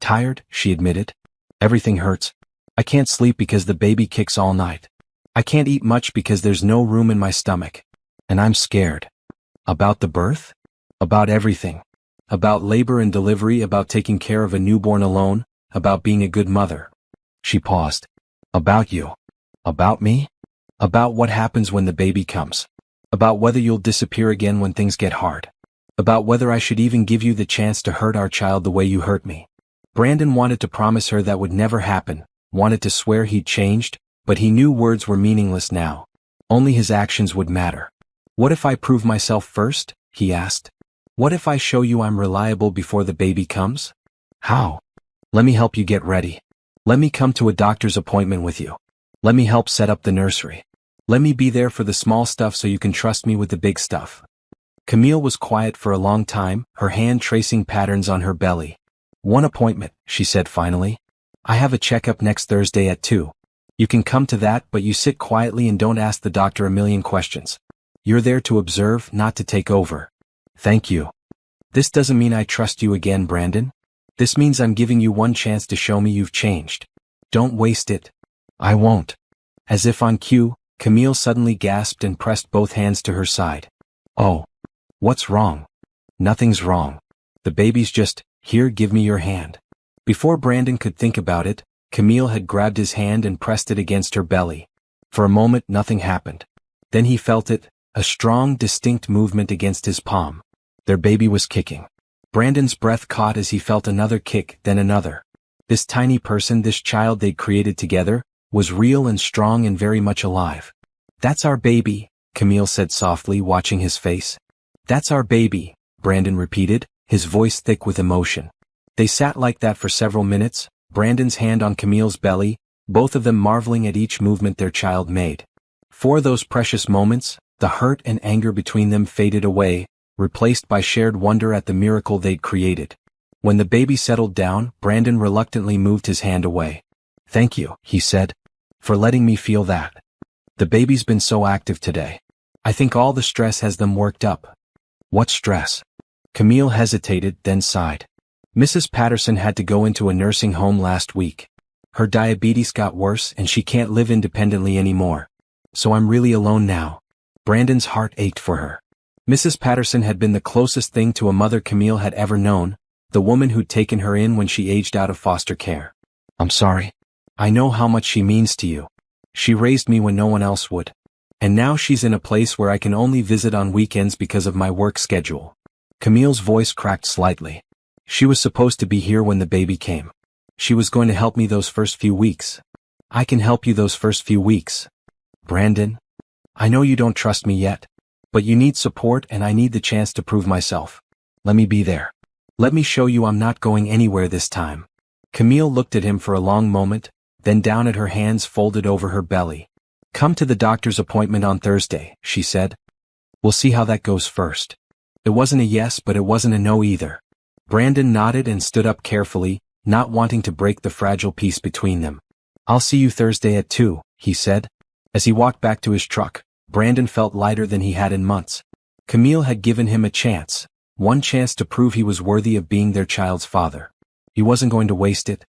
Tired, she admitted. Everything hurts. I can't sleep because the baby kicks all night. I can't eat much because there's no room in my stomach. And I'm scared. About the birth? About everything. About labor and delivery, about taking care of a newborn alone, about being a good mother. She paused. About you. About me? About what happens when the baby comes. About whether you'll disappear again when things get hard. About whether I should even give you the chance to hurt our child the way you hurt me. Brandon wanted to promise her that would never happen, wanted to swear he'd changed, but he knew words were meaningless now. Only his actions would matter. What if I prove myself first? He asked. What if I show you I'm reliable before the baby comes? How? Let me help you get ready. Let me come to a doctor's appointment with you. Let me help set up the nursery. Let me be there for the small stuff so you can trust me with the big stuff. Camille was quiet for a long time, her hand tracing patterns on her belly. 1 appointment, she said finally. I have a checkup next Thursday at 2. You can come to that, but you sit quietly and don't ask the doctor a million questions. You're there to observe, not to take over. Thank you. This doesn't mean I trust you again, Brandon. This means I'm giving you one chance to show me you've changed. Don't waste it. I won't. As if on cue, Camille suddenly gasped and pressed both hands to her side. Oh. What's wrong? Nothing's wrong. The baby's just, here, give me your hand. Before Brandon could think about it, Camille had grabbed his hand and pressed it against her belly. For a moment nothing happened. Then he felt it, a strong, distinct movement against his palm. Their baby was kicking. Brandon's breath caught as he felt another kick, then another. This tiny person, this child they'd created together, was real and strong and very much alive. That's our baby, Camille said softly, watching his face. That's our baby, Brandon repeated, his voice thick with emotion. They sat like that for several minutes, Brandon's hand on Camille's belly, both of them marveling at each movement their child made. For those precious moments, the hurt and anger between them faded away, replaced by shared wonder at the miracle they'd created. When the baby settled down, Brandon reluctantly moved his hand away. Thank you, he said, for letting me feel that. The baby's been so active today. I think all the stress has them worked up. What stress? Camille hesitated, then sighed. Mrs. Patterson had to go into a nursing home last week. Her diabetes got worse and she can't live independently anymore. So I'm really alone now. Brandon's heart ached for her. Mrs. Patterson had been the closest thing to a mother Camille had ever known, the woman who'd taken her in when she aged out of foster care. I'm sorry. I know how much she means to you. She raised me when no one else would. And now she's in a place where I can only visit on weekends because of my work schedule. Camille's voice cracked slightly. She was supposed to be here when the baby came. She was going to help me those first few weeks. I can help you those first few weeks. Brandon, I know you don't trust me yet, but you need support and I need the chance to prove myself. Let me be there. Let me show you I'm not going anywhere this time. Camille looked at him for a long moment, then down at her hands folded over her belly. Come to the doctor's appointment on Thursday, she said. We'll see how that goes first. It wasn't a yes, but it wasn't a no either. Brandon nodded and stood up carefully, not wanting to break the fragile peace between them. I'll see you Thursday at 2, he said. As he walked back to his truck, Brandon felt lighter than he had in months. Camille had given him a chance, one chance to prove he was worthy of being their child's father. He wasn't going to waste it.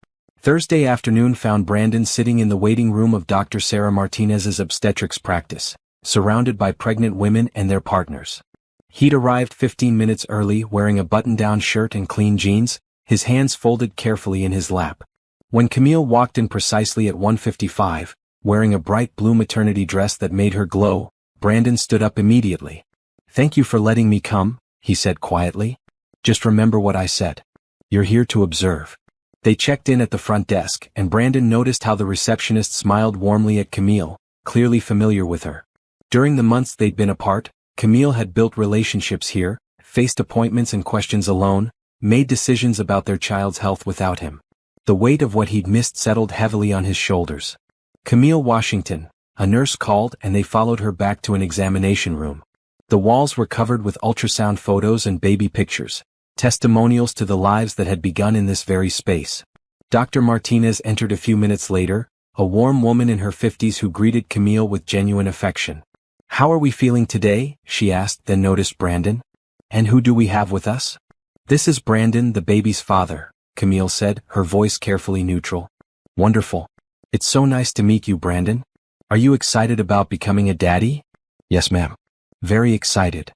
Thursday afternoon found Brandon sitting in the waiting room of Dr. Sarah Martinez's obstetrics practice, surrounded by pregnant women and their partners. He'd arrived 15 minutes early wearing a button-down shirt and clean jeans, his hands folded carefully in his lap. When Camille walked in precisely at 1:55, wearing a bright blue maternity dress that made her glow, Brandon stood up immediately. Thank you for letting me come, he said quietly. Just remember what I said. You're here to observe. They checked in at the front desk, and Brandon noticed how the receptionist smiled warmly at Camille, clearly familiar with her. During the months they'd been apart, Camille had built relationships here, faced appointments and questions alone, made decisions about their child's health without him. The weight of what he'd missed settled heavily on his shoulders. Camille Washington, a nurse called and they followed her back to an examination room. The walls were covered with ultrasound photos and baby pictures, testimonials to the lives that had begun in this very space. Dr. Martinez entered a few minutes later, a warm woman in her 50s who greeted Camille with genuine affection. How are we feeling today? She asked, then noticed Brandon. And who do we have with us? This is Brandon, the baby's father, Camille said, her voice carefully neutral. Wonderful. It's so nice to meet you, Brandon. Are you excited about becoming a daddy? Yes, ma'am. Very excited.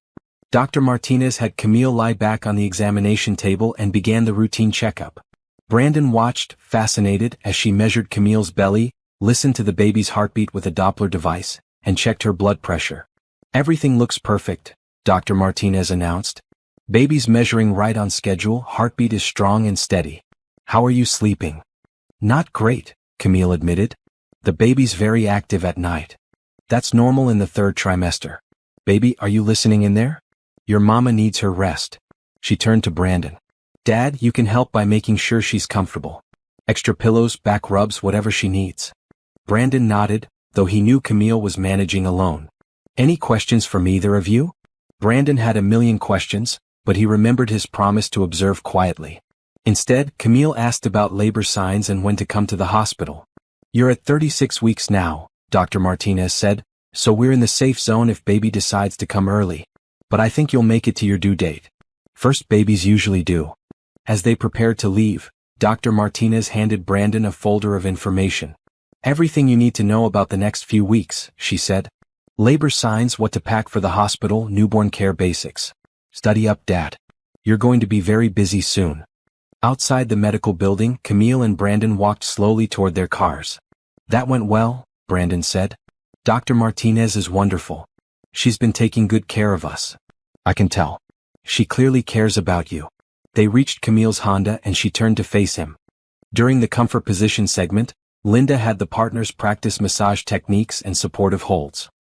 Dr. Martinez had Camille lie back on the examination table and began the routine checkup. Brandon watched, fascinated, as she measured Camille's belly, listened to the baby's heartbeat with a Doppler device, and checked her blood pressure. Everything looks perfect, Dr. Martinez announced. Baby's measuring right on schedule, heartbeat is strong and steady. How are you sleeping? Not great, Camille admitted. The baby's very active at night. That's normal in the 3rd trimester. Baby, are you listening in there? Your mama needs her rest. She turned to Brandon. Dad, you can help by making sure she's comfortable. Extra pillows, back rubs, whatever she needs. Brandon nodded, though he knew Camille was managing alone. Any questions from either of you? Brandon had a million questions, but he remembered his promise to observe quietly. Instead, Camille asked about labor signs and when to come to the hospital. You're at 36 weeks now, Dr. Martinez said, so we're in the safe zone if baby decides to come early. But I think you'll make it to your due date. First babies usually do. As they prepared to leave, Dr. Martinez handed Brandon a folder of information. Everything you need to know about the next few weeks, she said. Labor signs, what to pack for the hospital, newborn care basics. Study up, Dad. You're going to be very busy soon. Outside the medical building, Camille and Brandon walked slowly toward their cars. That went well, Brandon said. Dr. Martinez is wonderful. She's been taking good care of us. I can tell. She clearly cares about you. They reached Camille's Honda and she turned to face him. During the comfort position segment, Linda had the partners practice massage techniques and supportive holds.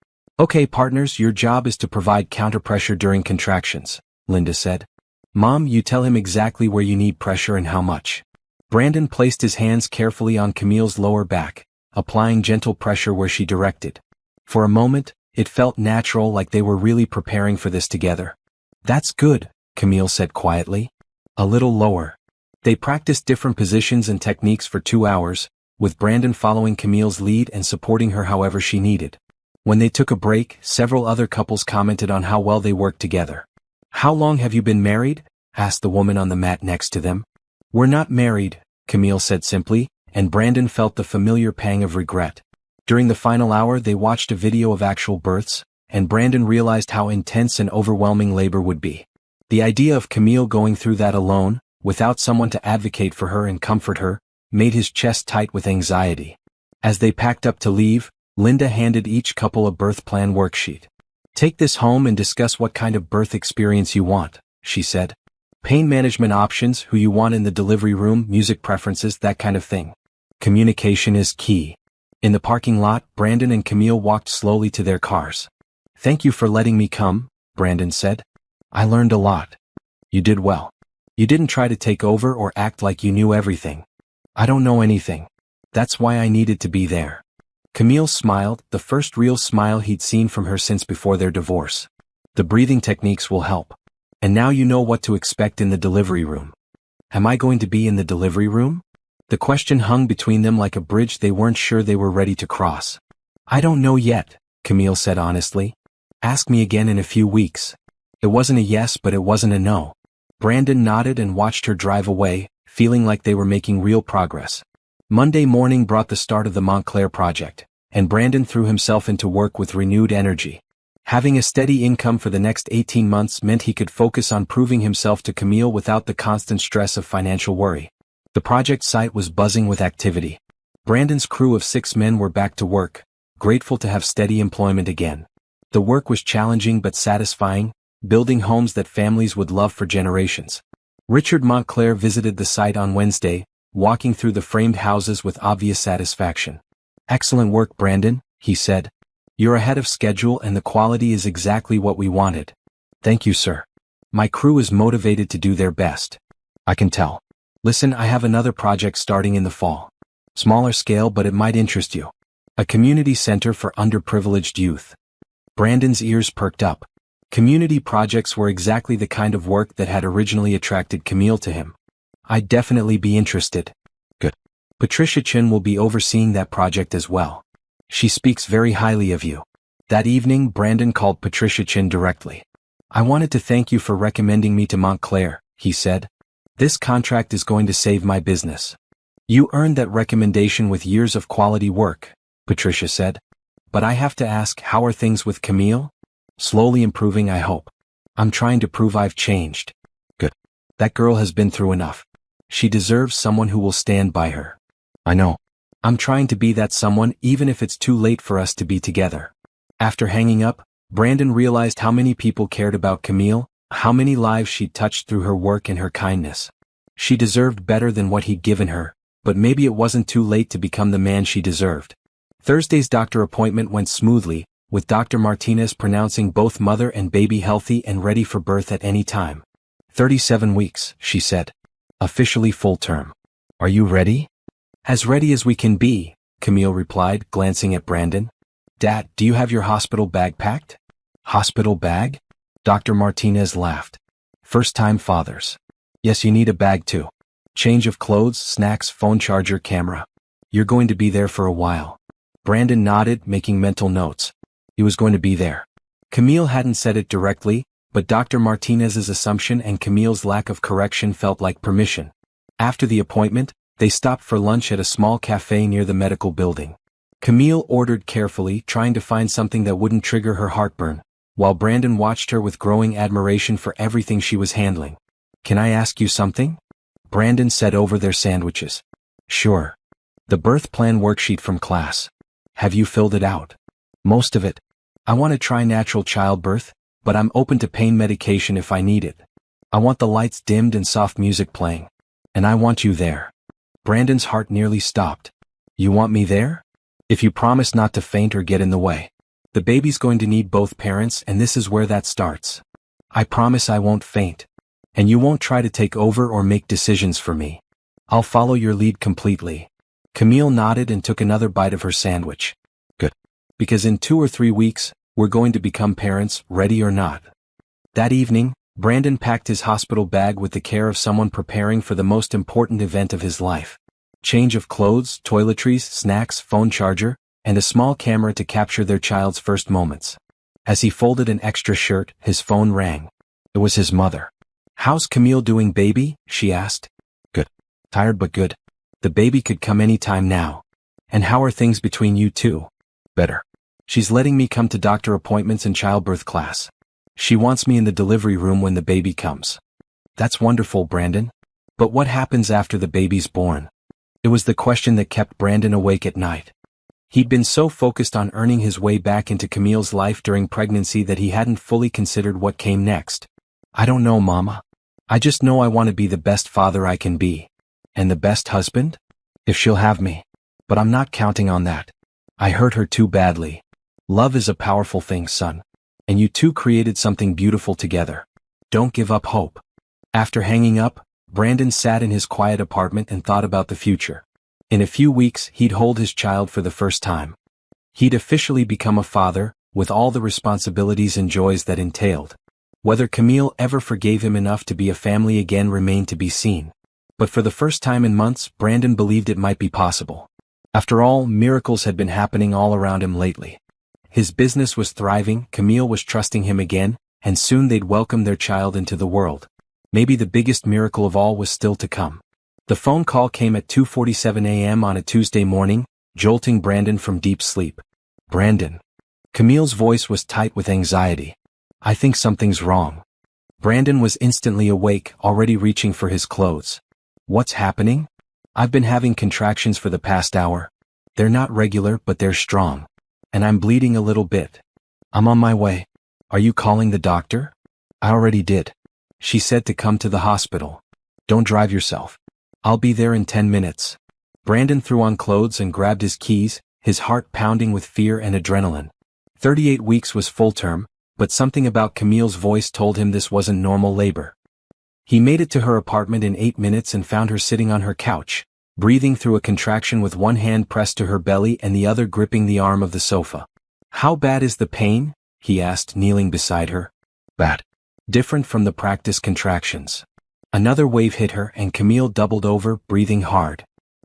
Okay, partners, your job is to provide counterpressure during contractions, Linda said. Mom, you tell him exactly where you need pressure and how much. Brandon placed his hands carefully on Camille's lower back, applying gentle pressure where she directed. For a moment, it felt natural, like they were really preparing for this together. That's good, Camille said quietly. A little lower. They practiced different positions and techniques for 2 hours, with Brandon following Camille's lead and supporting her however she needed. When they took a break, several other couples commented on how well they worked together. How long have you been married? Asked the woman on the mat next to them. We're not married, Camille said simply, and Brandon felt the familiar pang of regret. During the final hour they watched a video of actual births, and Brandon realized how intense and overwhelming labor would be. The idea of Camille going through that alone, without someone to advocate for her and comfort her, made his chest tight with anxiety. As they packed up to leave, Linda handed each couple a birth plan worksheet. Take this home and discuss what kind of birth experience you want, she said. Pain management options, who you want in the delivery room, music preferences, that kind of thing. Communication is key. In the parking lot, Brandon and Camille walked slowly to their cars. Thank you for letting me come, Brandon said. I learned a lot. You did well. You didn't try to take over or act like you knew everything. I don't know anything. That's why I needed to be there. Camille smiled, the first real smile he'd seen from her since before their divorce. The breathing techniques will help. And now you know what to expect in the delivery room. Am I going to be in the delivery room? The question hung between them like a bridge they weren't sure they were ready to cross. I don't know yet, Camille said honestly. Ask me again in a few weeks. It wasn't a yes, but it wasn't a no. Brandon nodded and watched her drive away, feeling like they were making real progress. Monday morning brought the start of the Montclair project, and Brandon threw himself into work with renewed energy. Having a steady income for the next 18 months meant he could focus on proving himself to Camille without the constant stress of financial worry. The project site was buzzing with activity. Brandon's crew of 6 men were back to work, grateful to have steady employment again. The work was challenging but satisfying, building homes that families would love for generations. Richard Montclair visited the site on Wednesday, walking through the framed houses with obvious satisfaction. Excellent work, Brandon, he said. You're ahead of schedule and the quality is exactly what we wanted. Thank you, sir. My crew is motivated to do their best. I can tell. Listen, I have another project starting in the fall. Smaller scale, but it might interest you. A community center for underprivileged youth. Brandon's ears perked up. Community projects were exactly the kind of work that had originally attracted Camille to him. I'd definitely be interested. Good. Patricia Chin will be overseeing that project as well. She speaks very highly of you. That evening, Brandon called Patricia Chin directly. I wanted to thank you for recommending me to Montclair, he said. This contract is going to save my business. You earned that recommendation with years of quality work, Patricia said. But I have to ask, how are things with Camille? Slowly improving, I hope. I'm trying to prove I've changed. Good. That girl has been through enough. She deserves someone who will stand by her. I know. I'm trying to be that someone, even if it's too late for us to be together. After hanging up, Brandon realized how many people cared about Camille, how many lives she'd touched through her work and her kindness. She deserved better than what he'd given her, but maybe it wasn't too late to become the man she deserved. Thursday's doctor appointment went smoothly, with Dr. Martinez pronouncing both mother and baby healthy and ready for birth at any time. 37 weeks, she said. Officially full term. Are you ready? As ready as we can be, Camille replied, glancing at Brandon. Dad, do you have your hospital bag packed? Hospital bag? Dr. Martinez laughed. First-time fathers. Yes, you need a bag too. Change of clothes, snacks, phone charger, camera. You're going to be there for a while. Brandon nodded, making mental notes. He was going to be there. Camille hadn't said it directly, but Dr. Martinez's assumption and Camille's lack of correction felt like permission. After the appointment, they stopped for lunch at a small cafe near the medical building. Camille ordered carefully, trying to find something that wouldn't trigger her heartburn, while Brandon watched her with growing admiration for everything she was handling. "Can I ask you something?" Brandon said over their sandwiches. "Sure." "The birth plan worksheet from class. Have you filled it out?" "Most of it. I want to try natural childbirth, but I'm open to pain medication if I need it. I want the lights dimmed and soft music playing. And I want you there." Brandon's heart nearly stopped. "You want me there?" "If you promise not to faint or get in the way. The baby's going to need both parents, and this is where that starts." "I promise I won't faint. And you won't try to take over or make decisions for me. I'll follow your lead completely." Camille nodded and took another bite of her sandwich. "Good. Because in 2 or 3 weeks, we're going to become parents, ready or not." That evening, Brandon packed his hospital bag with the care of someone preparing for the most important event of his life. Change of clothes, toiletries, snacks, phone charger, and a small camera to capture their child's first moments. As he folded an extra shirt, his phone rang. It was his mother. "How's Camille doing, baby?" she asked. "Good. Tired but good. The baby could come any time now." "And how are things between you two?" "Better. She's letting me come to doctor appointments and childbirth class. She wants me in the delivery room when the baby comes." "That's wonderful, Brandon. But what happens after the baby's born?" It was the question that kept Brandon awake at night. He'd been so focused on earning his way back into Camille's life during pregnancy that he hadn't fully considered what came next. "I don't know, Mama. I just know I want to be the best father I can be. And the best husband? If she'll have me. But I'm not counting on that. I hurt her too badly. Love is a powerful thing, son. And you two created something beautiful together. Don't give up hope." After hanging up, Brandon sat in his quiet apartment and thought about the future. In a few weeks, he'd hold his child for the first time. He'd officially become a father, with all the responsibilities and joys that entailed. Whether Camille ever forgave him enough to be a family again remained to be seen. But for the first time in months, Brandon believed it might be possible. After all, miracles had been happening all around him lately. His business was thriving, Camille was trusting him again, and soon they'd welcome their child into the world. Maybe the biggest miracle of all was still to come. The phone call came at 2:47 a.m. on a Tuesday morning, jolting Brandon from deep sleep. "Brandon." Camille's voice was tight with anxiety. "I think something's wrong." Brandon was instantly awake, already reaching for his clothes. "What's happening?" "I've been having contractions for the past hour. They're not regular, but they're strong. And I'm bleeding a little bit. I'm on my way." "Are you calling the doctor?" "I already did. She said to come to the hospital." "Don't drive yourself. I'll be there in 10 minutes. Brandon threw on clothes and grabbed his keys, his heart pounding with fear and adrenaline. 38 weeks was full term, but something about Camille's voice told him this wasn't normal labor. He made it to her apartment in 8 minutes and found her sitting on her couch, breathing through a contraction with one hand pressed to her belly and the other gripping the arm of the sofa. "How bad is the pain?" he asked, kneeling beside her. "Bad. Different from the practice contractions." Another wave hit her and Camille doubled over, breathing hard.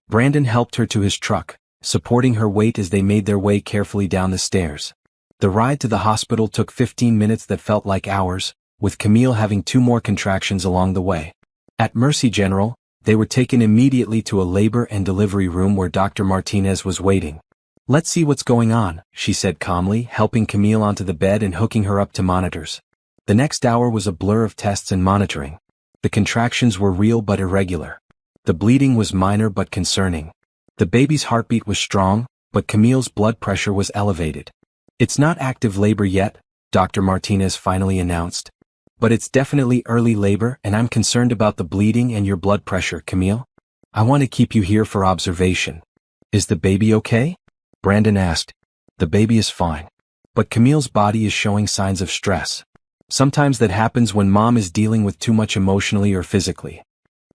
Brandon helped her to his truck, supporting her weight as they made their way carefully down the stairs. The ride to the hospital took 15 minutes that felt like hours, with Camille having 2 more contractions along the way. At Mercy General, they were taken immediately to a labor and delivery room where Dr. Martinez was waiting. "Let's see what's going on," she said calmly, helping Camille onto the bed and hooking her up to monitors. The next hour was a blur of tests and monitoring. The contractions were real but irregular. The bleeding was minor but concerning. The baby's heartbeat was strong, but Camille's blood pressure was elevated. "It's not active labor yet," Dr. Martinez finally announced. "But it's definitely early labor and I'm concerned about the bleeding and your blood pressure, Camille. I want to keep you here for observation." "Is the baby okay?" Brandon asked. "The baby is fine. But Camille's body is showing signs of stress. Sometimes that happens when mom is dealing with too much emotionally or physically."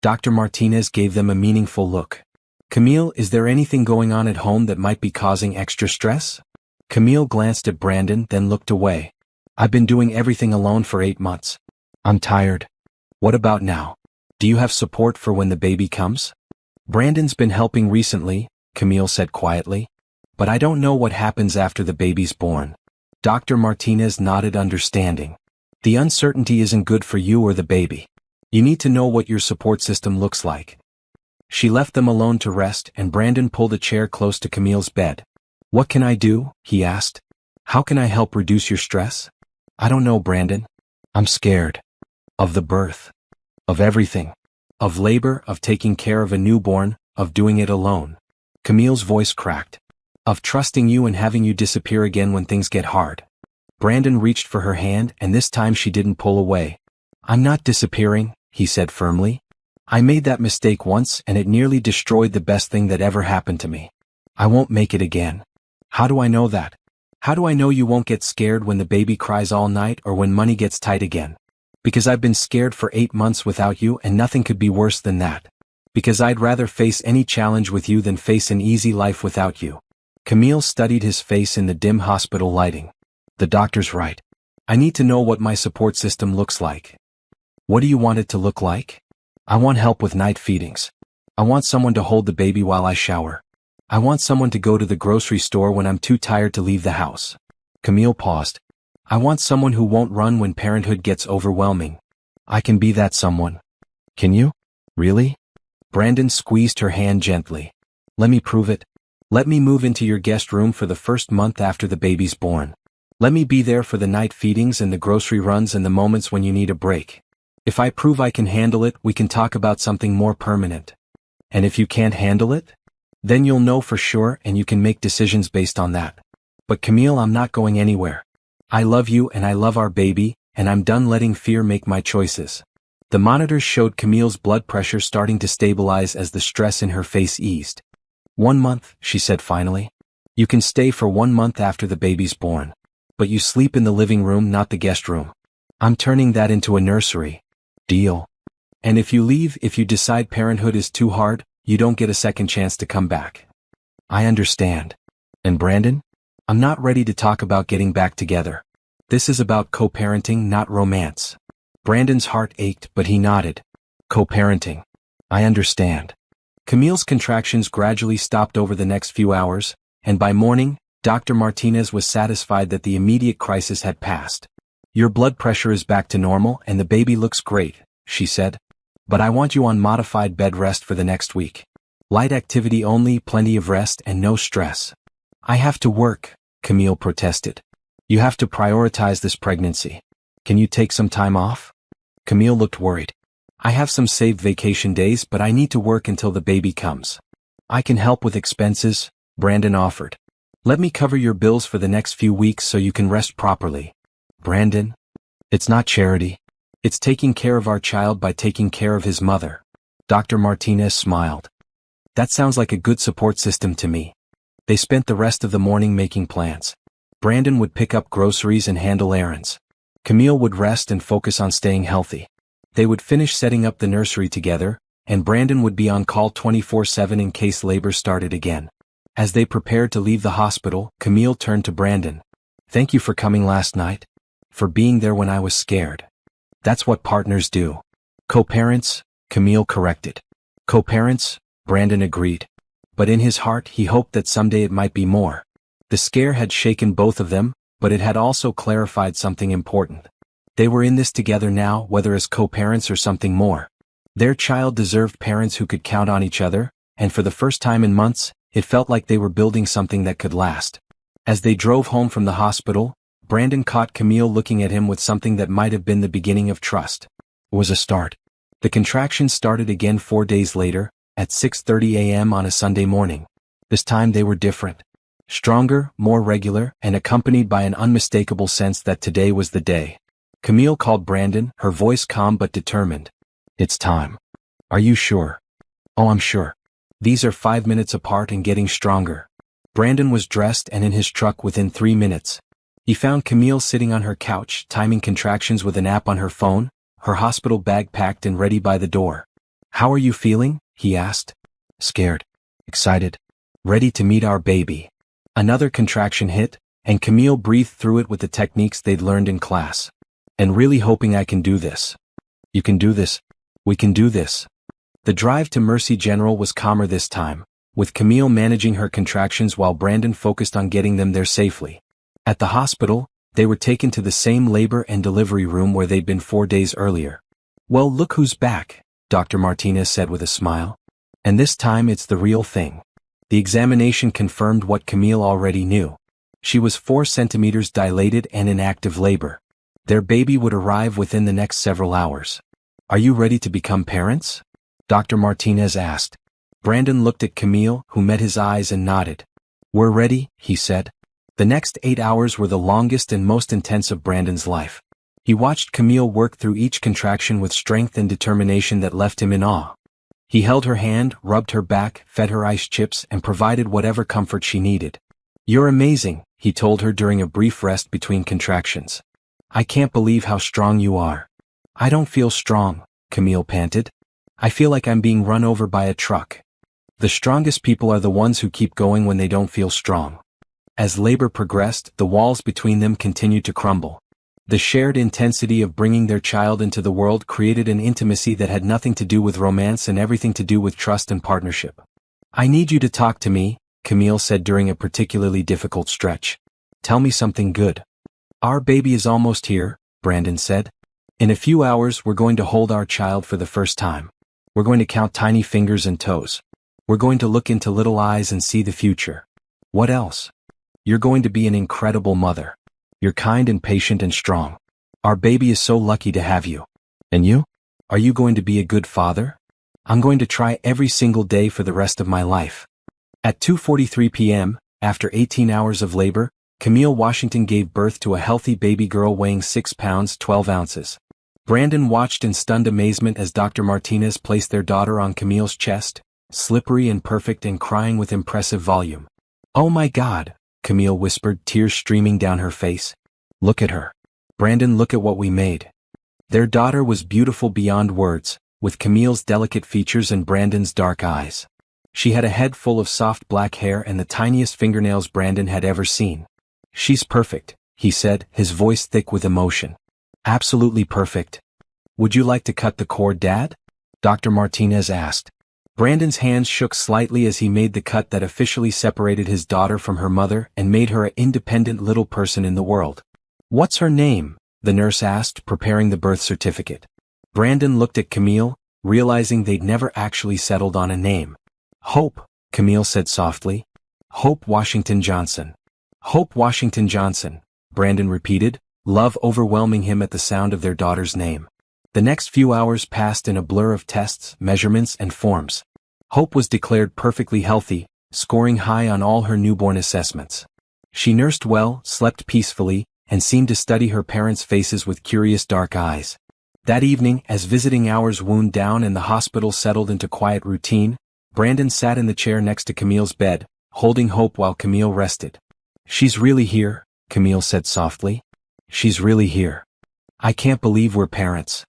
Dr. Martinez gave them a meaningful look. "Camille, is there anything going on at home that might be causing extra stress?" Camille glanced at Brandon, then looked away. "I've been doing everything alone for 8 months. I'm tired." "What about now? Do you have support for when the baby comes?" "Brandon's been helping recently, Camille said quietly. But I don't know what happens after the baby's born. Dr. Martinez nodded understanding. The uncertainty isn't good for you or the baby. You need to know what your support system looks like. She left them alone to rest, and Brandon pulled a chair close to Camille's bed. What can I do? He asked. How can I help reduce your stress? I don't know, Brandon. I'm scared. Of the birth. Of everything. Of labor, of taking care of a newborn, of doing it alone. Camille's voice cracked. Of trusting you and having you disappear again when things get hard. Brandon reached for her hand, and this time she didn't pull away. I'm not disappearing, he said firmly. I made that mistake once and it nearly destroyed the best thing that ever happened to me. I won't make it again. How do I know that? How do I know you won't get scared when the baby cries all night or when money gets tight again? Because I've been scared for 8 months without you and nothing could be worse than that. Because I'd rather face any challenge with you than face an easy life without you. Camille studied his face in the dim hospital lighting. The doctor's right. I need to know what my support system looks like. What do you want it to look like? I want help with night feedings. I want someone to hold the baby while I shower. I want someone to go to the grocery store when I'm too tired to leave the house. Camille paused. I want someone who won't run when parenthood gets overwhelming. I can be that someone. Can you? Really? Brandon squeezed her hand gently. Let me prove it. Let me move into your guest room for the first month after the baby's born. Let me be there for the night feedings and the grocery runs and the moments when you need a break. If I prove I can handle it, we can talk about something more permanent. And if you can't handle it? Then you'll know for sure and you can make decisions based on that. But Camille, I'm not going anywhere. I love you and I love our baby, and I'm done letting fear make my choices. The monitors showed Camille's blood pressure starting to stabilize as the stress in her face eased. 1 month, she said finally. You can stay for 1 month after the baby's born. But you sleep in the living room, not the guest room. I'm turning that into a nursery. Deal? And if you leave, if you decide parenthood is too hard, you don't get a second chance to come back. I understand. And Brandon? I'm not ready to talk about getting back together. This is about co-parenting, not romance. Brandon's heart ached, but he nodded. Co-parenting. I understand. Camille's contractions gradually stopped over the next few hours, and by morning, Dr. Martinez was satisfied that the immediate crisis had passed. Your blood pressure is back to normal and the baby looks great, she said. But I want you on modified bed rest for the next week. Light activity only, plenty of rest and no stress. I have to work, Camille protested. You have to prioritize this pregnancy. Can you take some time off? Camille looked worried. I have some saved vacation days, but I need to work until the baby comes. I can help with expenses, Brandon offered. Let me cover your bills for the next few weeks so you can rest properly. Brandon? It's not charity. It's taking care of our child by taking care of his mother. Dr. Martinez smiled. That sounds like a good support system to me. They spent the rest of the morning making plans. Brandon would pick up groceries and handle errands. Camille would rest and focus on staying healthy. They would finish setting up the nursery together, and Brandon would be on call 24/7 in case labor started again. As they prepared to leave the hospital, Camille turned to Brandon. Thank you for coming last night. For being there when I was scared. That's what partners do. Co-parents, Camille corrected. Co-parents, Brandon agreed. But in his heart he hoped that someday it might be more. The scare had shaken both of them, but it had also clarified something important. They were in this together now, whether as co-parents or something more. Their child deserved parents who could count on each other, and for the first time in months, it felt like they were building something that could last. As they drove home from the hospital, Brandon caught Camille looking at him with something that might have been the beginning of trust. It was a start. The contractions started again 4 days later, at 6:30 a.m. on a Sunday morning. This time they were different. Stronger, more regular, and accompanied by an unmistakable sense that today was the day. Camille called Brandon, her voice calm but determined. It's time. Are you sure? Oh, I'm sure. These are 5 minutes apart and getting stronger. Brandon was dressed and in his truck within 3 minutes. He found Camille sitting on her couch, timing contractions with an app on her phone, her hospital bag packed and ready by the door. How are you feeling? He asked. Scared. Excited. Ready to meet our baby. Another contraction hit, and Camille breathed through it with the techniques they'd learned in class. And really hoping I can do this. You can do this. We can do this. The drive to Mercy General was calmer this time, with Camille managing her contractions while Brandon focused on getting them there safely. At the hospital, they were taken to the same labor and delivery room where they'd been 4 days earlier. "Well, look who's back," Dr. Martinez said with a smile. "And this time it's the real thing." The examination confirmed what Camille already knew. She was 4 centimeters dilated and in active labor. Their baby would arrive within the next several hours. "Are you ready to become parents?" Dr. Martinez asked. Brandon looked at Camille, who met his eyes and nodded. "We're ready," he said. The next 8 hours were the longest and most intense of Brandon's life. He watched Camille work through each contraction with strength and determination that left him in awe. He held her hand, rubbed her back, fed her ice chips, and provided whatever comfort she needed. "You're amazing," he told her during a brief rest between contractions. "I can't believe how strong you are." "I don't feel strong," Camille panted. "I feel like I'm being run over by a truck." The strongest people are the ones who keep going when they don't feel strong. As labor progressed, the walls between them continued to crumble. The shared intensity of bringing their child into the world created an intimacy that had nothing to do with romance and everything to do with trust and partnership. "I need you to talk to me," Camille said during a particularly difficult stretch. "Tell me something good." "Our baby is almost here," Brandon said. "In a few hours we're going to hold our child for the first time. We're going to count tiny fingers and toes. We're going to look into little eyes and see the future. What else? You're going to be an incredible mother. You're kind and patient and strong. Our baby is so lucky to have you. And you? Are you going to be a good father?" "I'm going to try every single day for the rest of my life." At 2:43 p.m., after 18 hours of labor, Camille Washington gave birth to a healthy baby girl weighing 6 pounds 12 ounces. Brandon watched in stunned amazement as Dr. Martinez placed their daughter on Camille's chest, slippery and perfect and crying with impressive volume. "Oh my God," Camille whispered, tears streaming down her face. "Look at her. Brandon, look at what we made." Their daughter was beautiful beyond words, with Camille's delicate features and Brandon's dark eyes. She had a head full of soft black hair and the tiniest fingernails Brandon had ever seen. "She's perfect," he said, his voice thick with emotion. "Absolutely perfect." "Would you like to cut the cord, Dad?" Dr. Martinez asked. Brandon's hands shook slightly as he made the cut that officially separated his daughter from her mother and made her an independent little person in the world. "What's her name?" the nurse asked, preparing the birth certificate. Brandon looked at Camille, realizing they'd never actually settled on a name. "Hope," Camille said softly. "Hope Washington Johnson." "Hope Washington Johnson," Brandon repeated, love overwhelming him at the sound of their daughter's name. The next few hours passed in a blur of tests, measurements, and forms. Hope was declared perfectly healthy, scoring high on all her newborn assessments. She nursed well, slept peacefully, and seemed to study her parents' faces with curious dark eyes. That evening, as visiting hours wound down and the hospital settled into quiet routine, Brandon sat in the chair next to Camille's bed, holding Hope while Camille rested. "She's really here," Camille said softly. "She's really here. I can't believe we're parents."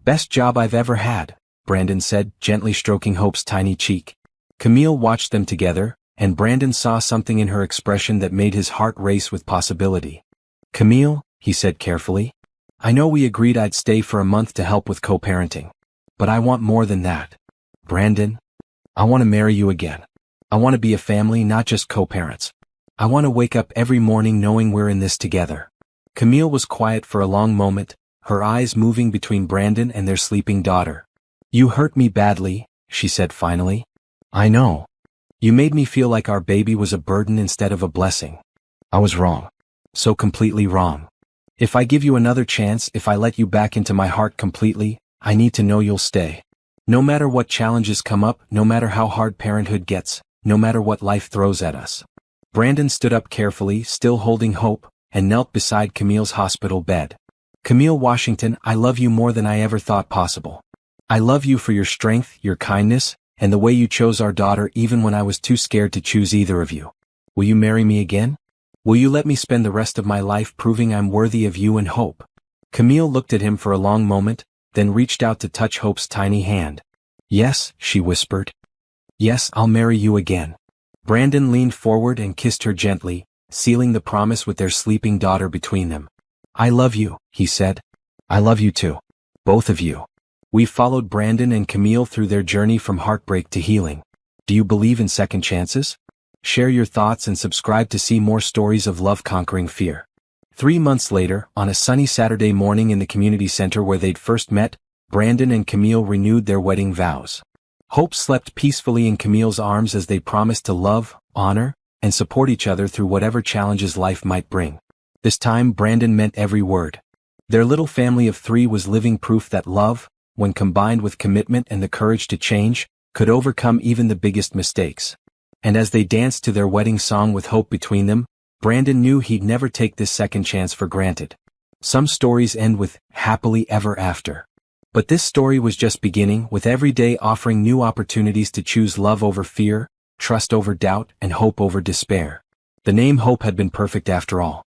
"Best job I've ever had," Brandon said, gently stroking Hope's tiny cheek. Camille watched them together, and Brandon saw something in her expression that made his heart race with possibility. "Camille," he said carefully, "I know we agreed I'd stay for a month to help with co-parenting. But I want more than that. Brandon, I want to marry you again. I want to be a family, not just co-parents. I want to wake up every morning knowing we're in this together." Camille was quiet for a long moment, her eyes moving between Brandon and their sleeping daughter. "You hurt me badly," she said finally. "I know. You made me feel like our baby was a burden instead of a blessing. I was wrong. So completely wrong. If I give you another chance, if I let you back into my heart completely, I need to know you'll stay. No matter what challenges come up, no matter how hard parenthood gets, no matter what life throws at us." Brandon stood up carefully, still holding Hope, and knelt beside Camille's hospital bed. "Camille Washington, I love you more than I ever thought possible. I love you for your strength, your kindness, and the way you chose our daughter even when I was too scared to choose either of you. Will you marry me again? Will you let me spend the rest of my life proving I'm worthy of you and Hope?" Camille looked at him for a long moment, then reached out to touch Hope's tiny hand. "Yes," she whispered. "Yes, I'll marry you again." Brandon leaned forward and kissed her gently, sealing the promise with their sleeping daughter between them. "I love you," he said. "I love you too. Both of you." We followed Brandon and Camille through their journey from heartbreak to healing. Do you believe in second chances? Share your thoughts and subscribe to see more stories of love conquering fear. 3 months later, on a sunny Saturday morning in the community center where they'd first met, Brandon and Camille renewed their wedding vows. Hope slept peacefully in Camille's arms as they promised to love, honor, and support each other through whatever challenges life might bring. This time, Brandon meant every word. Their little family of 3 was living proof that love, when combined with commitment and the courage to change, could overcome even the biggest mistakes. And as they danced to their wedding song with hope between them, Brandon knew he'd never take this second chance for granted. Some stories end with happily ever after. But this story was just beginning, with every day offering new opportunities to choose love over fear, trust over doubt, and hope over despair. The name Hope had been perfect after all.